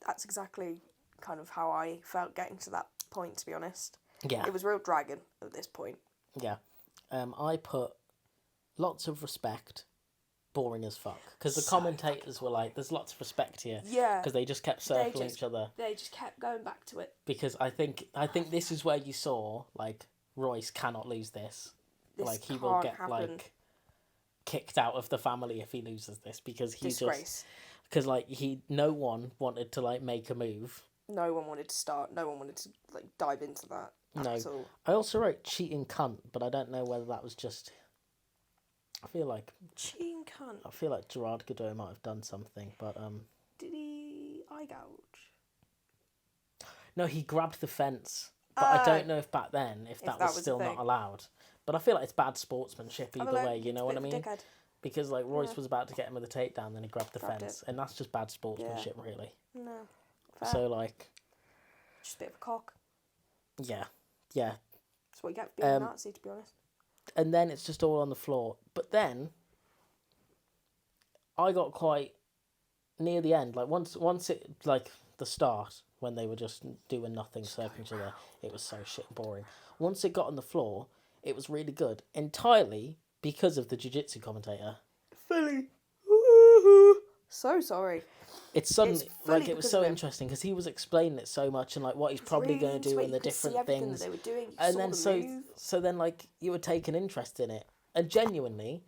S2: That's exactly kind of how I felt getting to that point, to be honest.
S1: Yeah.
S2: It was real dragon at this point.
S1: Yeah. I put lots of respect, boring as fuck. Because the commentators were like, there's lots of respect here.
S2: Yeah.
S1: Because they just kept circling each other.
S2: They just kept going back to it.
S1: Because I think this is where you saw, like, Royce cannot lose this. Like, he will get, like, kicked out of the family if he loses this. Because he
S2: Disgrace.
S1: Because, like, no one wanted to, like, make a move.
S2: No one wanted to start. No one wanted to, like, dive into that at all.
S1: I also wrote cheating cunt, but I don't know whether that was just... I feel like...
S2: Cheating cunt?
S1: I feel like Gerard Godeau might have done something, but...
S2: Did he eye gouge?
S1: No, he grabbed the fence. But I don't know if back then, if that was still not allowed. But I feel like it's bad sportsmanship either way, you know what I mean? Because, like, Royce was about to get him with a takedown, then he grabbed the fence. And that's just bad sportsmanship, really.
S2: No. Fair.
S1: So, like...
S2: Just a bit of a cock.
S1: Yeah. Yeah.
S2: That's what you get for being a Nazi, to be honest.
S1: And then it's just all on the floor. But then, I got quite near the end. Like, once it, like, the start, when they were just doing nothing, circling each other, it was so shit and boring. Once it got on the floor, it was really good. Entirely because of the jiu-jitsu commentator.
S2: Fully. So sorry.
S1: It's suddenly, like, it was so interesting because he was explaining it so much and, like, what he's probably going to do and the different things.
S2: That they were doing.
S1: And then so then, like, you would take an interest in it. And genuinely,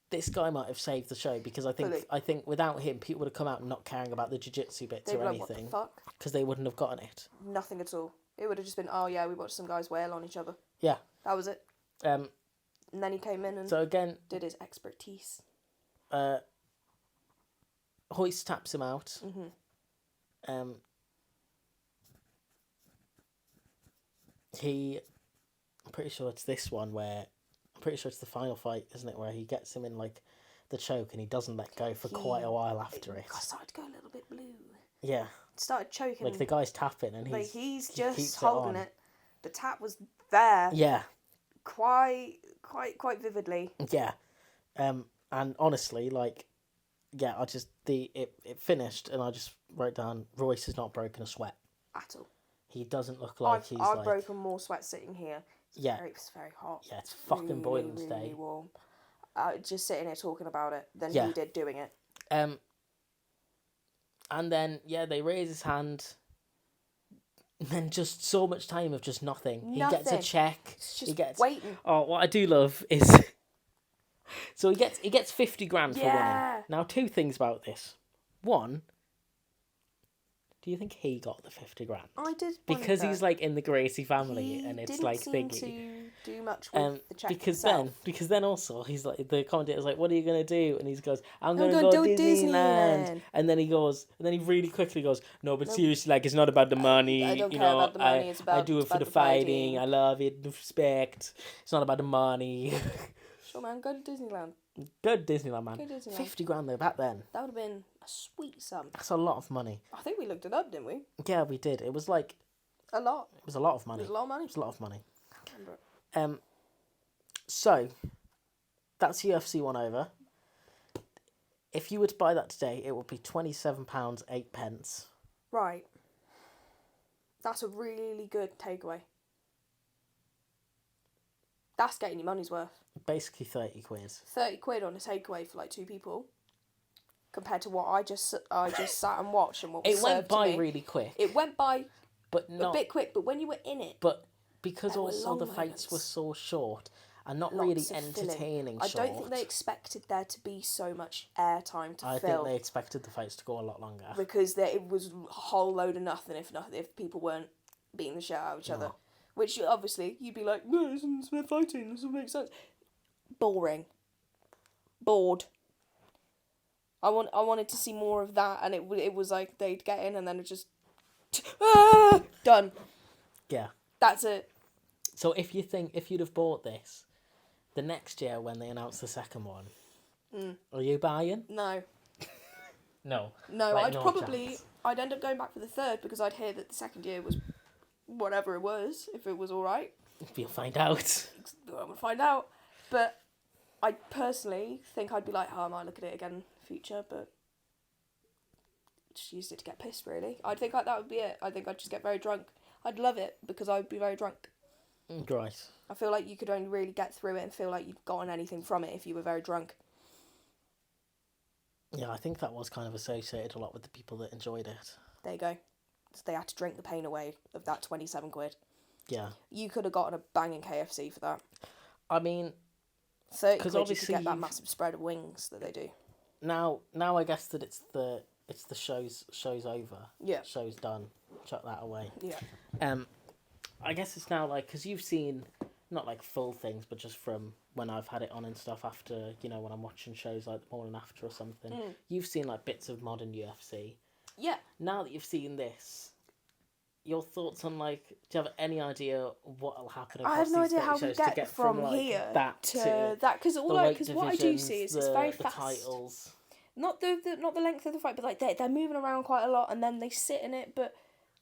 S1: this guy might have saved the show because I think without him, people would have come out not caring about the jiu-jitsu bits or anything.
S2: What the fuck?
S1: Because they wouldn't have gotten it.
S2: Nothing at all. It would have just been, oh yeah, we watched some guys wail on each other.
S1: Yeah.
S2: That was it. And then he came in and
S1: so again,
S2: did his expertise.
S1: Hoist taps him out.
S2: Mm-hmm.
S1: I'm pretty sure it's this one where... I'm pretty sure it's the final fight, isn't it? Where he gets him in, like, the choke and he doesn't let go for quite a while after it.
S2: Started to go a little bit blue.
S1: Yeah.
S2: Started choking.
S1: Like, the guy's tapping and
S2: he's just holding it. The tap was there.
S1: Yeah.
S2: Quite vividly.
S1: Yeah. And honestly, like, yeah, it finished and I just wrote down, Royce has not broken a sweat.
S2: At all.
S1: He doesn't look like
S2: I've broken more sweat sitting here. It's very hot.
S1: Yeah, it's fucking boiling
S2: really,
S1: today.
S2: Really warm. Just sitting here talking about it than he did doing it.
S1: And then, they raise his hand. And then just so much time of just nothing. He gets a check.
S2: He gets waiting.
S1: Oh, what I do love is... So he gets 50 grand for winning. Now, two things about this. One... Do you think he got the 50 grand?
S2: I did.
S1: Because he's like in the Gracie family, and it's like thinking.
S2: He didn't seem to do much with the check
S1: because then also he's like, the commentator's like, "What are you gonna do?" And he goes, "I'm gonna go Disneyland." And then he really quickly goes, "No, but seriously, like, it's not about the money.
S2: I don't care about the money. It's about
S1: I do it for the fighting. I love it. The respect. It's not about the money."
S2: Sure, man. Go to Disneyland.
S1: Go to Disneyland, man.
S2: Go to Disneyland.
S1: 50 grand though back then.
S2: That would have been a sweet sum.
S1: That's a lot of money.
S2: I think we looked it up, didn't we?
S1: Yeah, we did. It was like
S2: a lot.
S1: It was a lot of money.
S2: It was a lot of money.
S1: It was a lot of money.
S2: I can't remember.
S1: So that's UFC 1 over. If you were to buy that today, it would be £27.08.
S2: Right. That's a really good takeaway. That's getting your money's worth.
S1: Basically 30 quid.
S2: 30 quid on a takeaway for like two people. Compared to what I just sat and watched and what was
S1: It went
S2: served
S1: by
S2: to me.
S1: really quick.
S2: It went by
S1: but not,
S2: a bit quick, but when you were in it...
S1: But because also the fights were so short and not really entertaining
S2: I don't think they expected there to be so much airtime to fill.
S1: I think they expected the fights to go a lot longer.
S2: Because it was a whole load of nothing if people weren't beating the shit out of each other. Which, obviously, you'd be like, no, they're fighting, this will make sense. Boring. bored. I wanted to see more of that, and it was like they'd get in and then it just done.
S1: Yeah.
S2: That's it.
S1: So if you'd have bought this, the next year when they announce the second one, are you buying?
S2: No.
S1: No.
S2: No,
S1: Like, no chance.
S2: I'd end up going back for the third because I'd hear that the second year was whatever it was, if it was alright.
S1: We'll find out.
S2: I'm going to find out. But I personally think I'd be like, oh, I might look at it again in the future, but just used it to get pissed, really. I think that would be it. I think I'd just get very drunk. I'd love it because I would be very drunk.
S1: Right.
S2: I feel like you could only really get through it and feel like you'd gotten anything from it if you were very drunk.
S1: Yeah, I think that was kind of associated a lot with the people that enjoyed it.
S2: There you go. So they had to drink the pain away of that 27 quid.
S1: Yeah.
S2: You could have gotten a banging KFC for that.
S1: I mean,
S2: 30 quid you could get that massive spread of wings that they do.
S1: Now I guess that it's the show's over.
S2: Yeah.
S1: Show's done. Chuck that away.
S2: Yeah.
S1: I guess it's now like, because you've seen, not like full things, but just from when I've had it on and stuff after, you know, when I'm watching shows like The Morning After or something, you've seen like bits of modern UFC.
S2: Yeah.
S1: Now that you've seen this, your thoughts on like, do you have any idea what'll happen across
S2: I have no
S1: these
S2: idea how
S1: 30
S2: we
S1: shows
S2: get from
S1: like,
S2: here
S1: that
S2: to that, because what I do see is it's very fast.
S1: Titles.
S2: Not the length of the fight, but like they're moving around quite a lot, and then they sit in it, but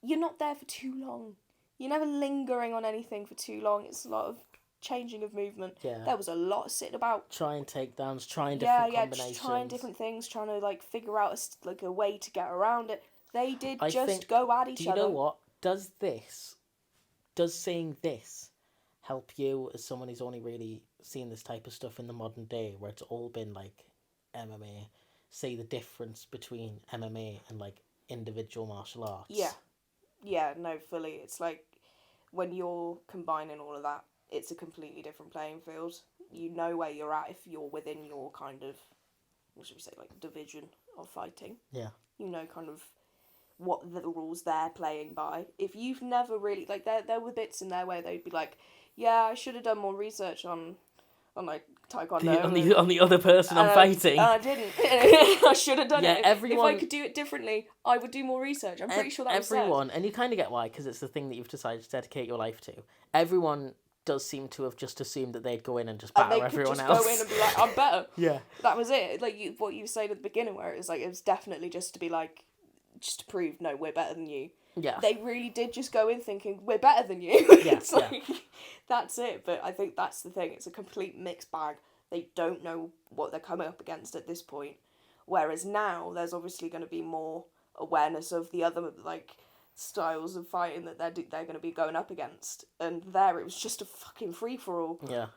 S2: you're not there for too long. You're never lingering on anything for too long. It's a lot of changing of movement.
S1: Yeah.
S2: There was a lot of sitting about.
S1: Trying takedowns, trying different combinations.
S2: Just trying different things, trying to like figure out a way to get around it. They did
S1: I
S2: just
S1: think,
S2: go at each other.
S1: Do you know what? Does seeing this help you as someone who's only really seen this type of stuff in the modern day, where it's all been like MMA, see the difference between MMA and like individual martial arts?
S2: Yeah, no, fully. It's like when you're combining all of that, it's a completely different playing field. You know where you're at if you're within your kind of, what should we say, like division of fighting.
S1: Yeah.
S2: You know kind of what the rules they're playing by. If you've never really, like, there were bits in there where they'd be like, yeah, I should have done more research on like taekwondo
S1: on the other person I'm fighting.
S2: I didn't. I should have done it. If I could do it differently, I would do more research. I'm pretty sure that was said.
S1: Everyone, and you kind of get why, because it's the thing that you've decided to dedicate your life to. Everyone does seem to have just assumed that they'd go in and just batter everyone else.
S2: Go in and be like, I'm better.
S1: Yeah.
S2: That was it. Like what you said at the beginning, where it was like, it was definitely just to be like, just to prove, no, we're better than you.
S1: Yeah.
S2: They really did just go in thinking, we're better than you. It's like, that's it. But I think that's the thing. It's a complete mixed bag. They don't know what they're coming up against at this point. Whereas now, there's obviously going to be more awareness of the other, like, styles of fighting that they're going to be going up against. And there, it was just a fucking free-for-all.
S1: Yeah.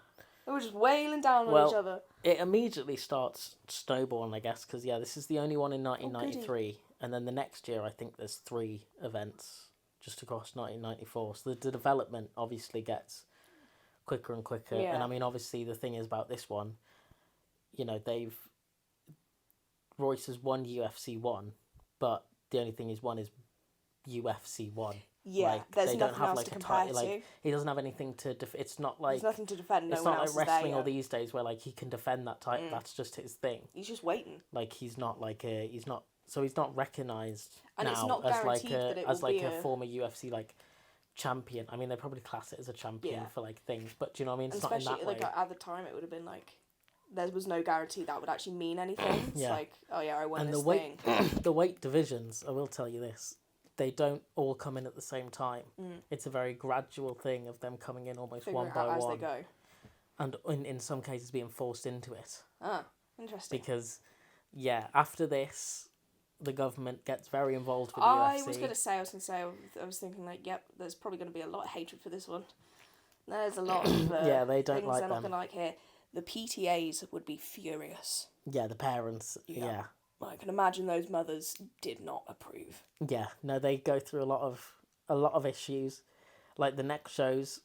S2: They were just wailing down on each other.
S1: It immediately starts snowballing, I guess, because, this is the only one in 1993. And then the next year, I think there's 3 events just across 1994. So the development obviously gets quicker and quicker.
S2: Yeah.
S1: And I mean, obviously, the thing is about this one, Royce has won UFC 1, but the only thing he's won is UFC 1.
S2: Yeah, there's nothing else to compare to.
S1: He doesn't have anything to it's not like...
S2: There's nothing to defend, no
S1: it's
S2: one
S1: not
S2: else
S1: like wrestling
S2: is there
S1: or these days where, like, he can defend that type, that's just his thing.
S2: He's just waiting.
S1: Like, he's not like a... he's not recognised
S2: and
S1: now
S2: it's not
S1: as like
S2: that it
S1: as
S2: will
S1: like
S2: be
S1: a former UFC like champion. I mean, they probably class it as a champion for like things, but do you know what I mean? It's
S2: and
S1: not in that
S2: especially like
S1: way.
S2: at the time, it would have been like there was no guarantee that would actually mean anything. It's like, oh yeah, I won this thing.
S1: The weight divisions, I will tell you this, they don't all come in at the same time. It's a very gradual thing of them coming in almost one by one
S2: as they go,
S1: and in some cases being forced into it.
S2: Ah, interesting.
S1: Because after this, the government gets very involved with the
S2: UFC.
S1: I
S2: was thinking like, yep, there's probably going to be a lot of hatred for this one. There's a lot of
S1: they don't
S2: things
S1: like
S2: they're not
S1: them.
S2: going to like here. The PTAs would be furious.
S1: Yeah, the parents. Yeah.
S2: I can imagine those mothers did not approve.
S1: Yeah, no, they go through a lot of issues. Like the next shows,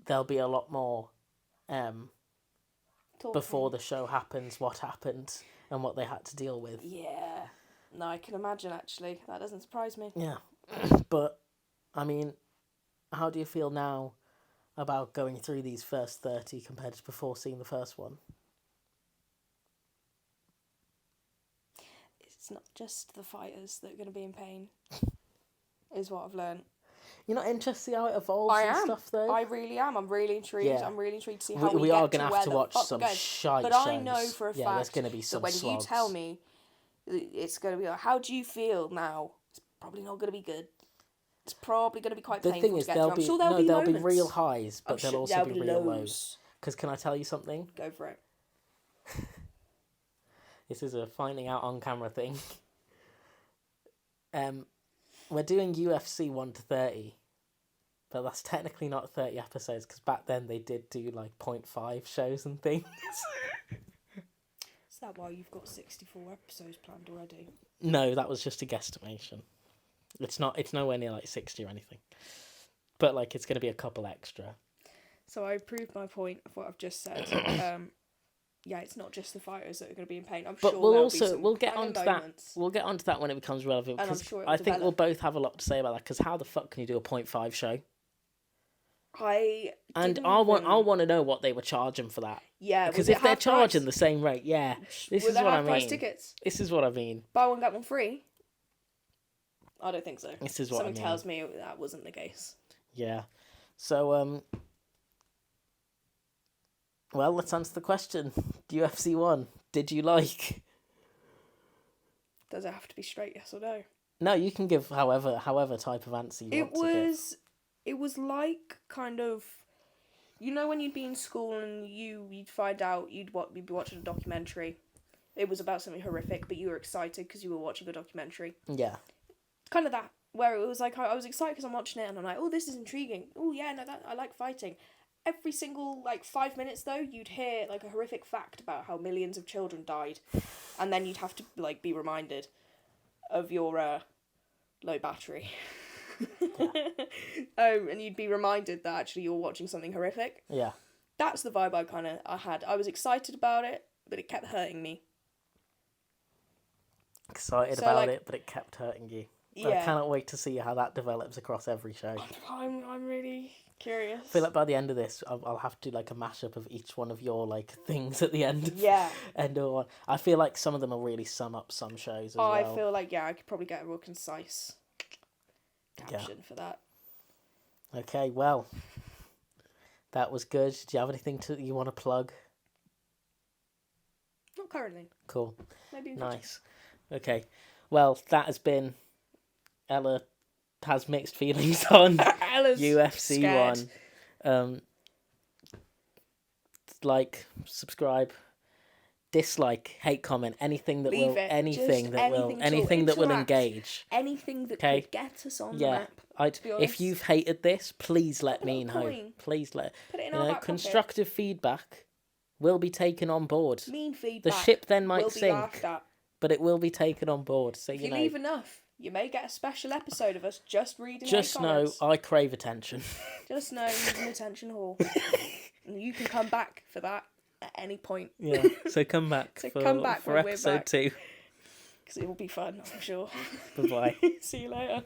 S1: there'll be a lot more before the show happens, what happened and what they had to deal with.
S2: Yeah. No, I can imagine, actually. That doesn't surprise me.
S1: Yeah. But, I mean, how do you feel now about going through these first 30 compared to before seeing the first one?
S2: it's not just the fighters that are going to be in pain, is what I've learned.
S1: You're not interested to see how it evolves stuff, though?
S2: I really am. I'm really intrigued.
S1: Yeah.
S2: I'm really intrigued to see how we
S1: are
S2: get
S1: going
S2: to
S1: have to
S2: where
S1: watch
S2: the fuck
S1: some
S2: goes.
S1: shite
S2: But
S1: shows.
S2: I know for a
S1: there's
S2: fact
S1: going to be some
S2: that when
S1: slogs.
S2: you tell me it's going to be like, how do you feel now? It's probably not going to be good. It's probably going to be quite painful
S1: The thing is,
S2: to get through. I'm sure there'll be
S1: be real highs, but there'll also
S2: there'll
S1: be real lows. Because can I tell you something?
S2: Go for it.
S1: This is a finding out on camera thing. We're doing UFC 1 to 30, but that's technically not 30 episodes because back then they did do like 0.5 shows and things.
S2: Is that why you've got 64 episodes planned already?
S1: No, that was just a guesstimation. It's not. It's nowhere near like 60 or anything. But like, it's going to be a couple extra.
S2: So I proved my point of what I've just said. Yeah, it's not just the fighters that are going to be in pain. I'm
S1: but
S2: sure
S1: we'll get onto that. We'll get onto that when it becomes relevant.
S2: And I'm sure
S1: I think we'll both have a lot to say about that. Because how the fuck can you do a 0.5 show?
S2: I
S1: want to know what they were charging for that.
S2: Yeah,
S1: because if they're charging the same rate, this is what I mean.
S2: Tickets?
S1: This is what I mean.
S2: Buy one get one free. I don't think so.
S1: This is what
S2: Something
S1: I mean.
S2: tells me that wasn't the case.
S1: Yeah, so well, let's answer the question. UFC 1, did you like?
S2: Does it have to be straight yes or no?
S1: No, you can give however type of answer you want to give.
S2: It was like kind of, you know, when you'd be in school and you'd find out you'd be watching a documentary. It was about something horrific, but you were excited because you were watching a documentary.
S1: Yeah.
S2: Kind of that, where it was like I was excited because I'm watching it and I'm like, oh, this is intriguing. Oh yeah, no, I like fighting. Every single 5 minutes though, you'd hear like a horrific fact about how millions of children died, and then you'd have to be reminded of your low battery. And you'd be reminded that actually you're watching something horrific.
S1: Yeah.
S2: That's the vibe I had. I was excited about it, but it kept hurting me.
S1: Excited about it, but it kept hurting you.
S2: Yeah.
S1: I cannot wait to see how that develops across every show.
S2: I'm really curious.
S1: I feel like by the end of this, I'll have to do a mashup of each one of your things at the end.
S2: Yeah.
S1: End of one. I feel like some of them will really sum up some shows as well.
S2: I feel like I could probably get a real concise caption for that.
S1: Okay, well, that was good. Do you have anything you want to plug?
S2: Not currently.
S1: Cool.
S2: Maybe in
S1: nice. Okay, well, that has been Ella has mixed feelings on UFC
S2: scared.
S1: 1. Like, subscribe, dislike, hate comment, anything that will engage.
S2: Anything that could get us on the map.
S1: If you've hated this, please let me know. Please
S2: put it in our back
S1: constructive feedback will be taken on board.
S2: Mean feedback.
S1: The ship then might sink,
S2: at.
S1: but it will be taken on board. So
S2: if you leave enough, you may get a special episode of us just reading.
S1: Just know I crave attention.
S2: Just know you're an attention whore. And you can come back for that at any point.
S1: Yeah, so come back for episode 2.
S2: Because it will be fun, I'm sure.
S1: Bye-bye.
S2: See you later.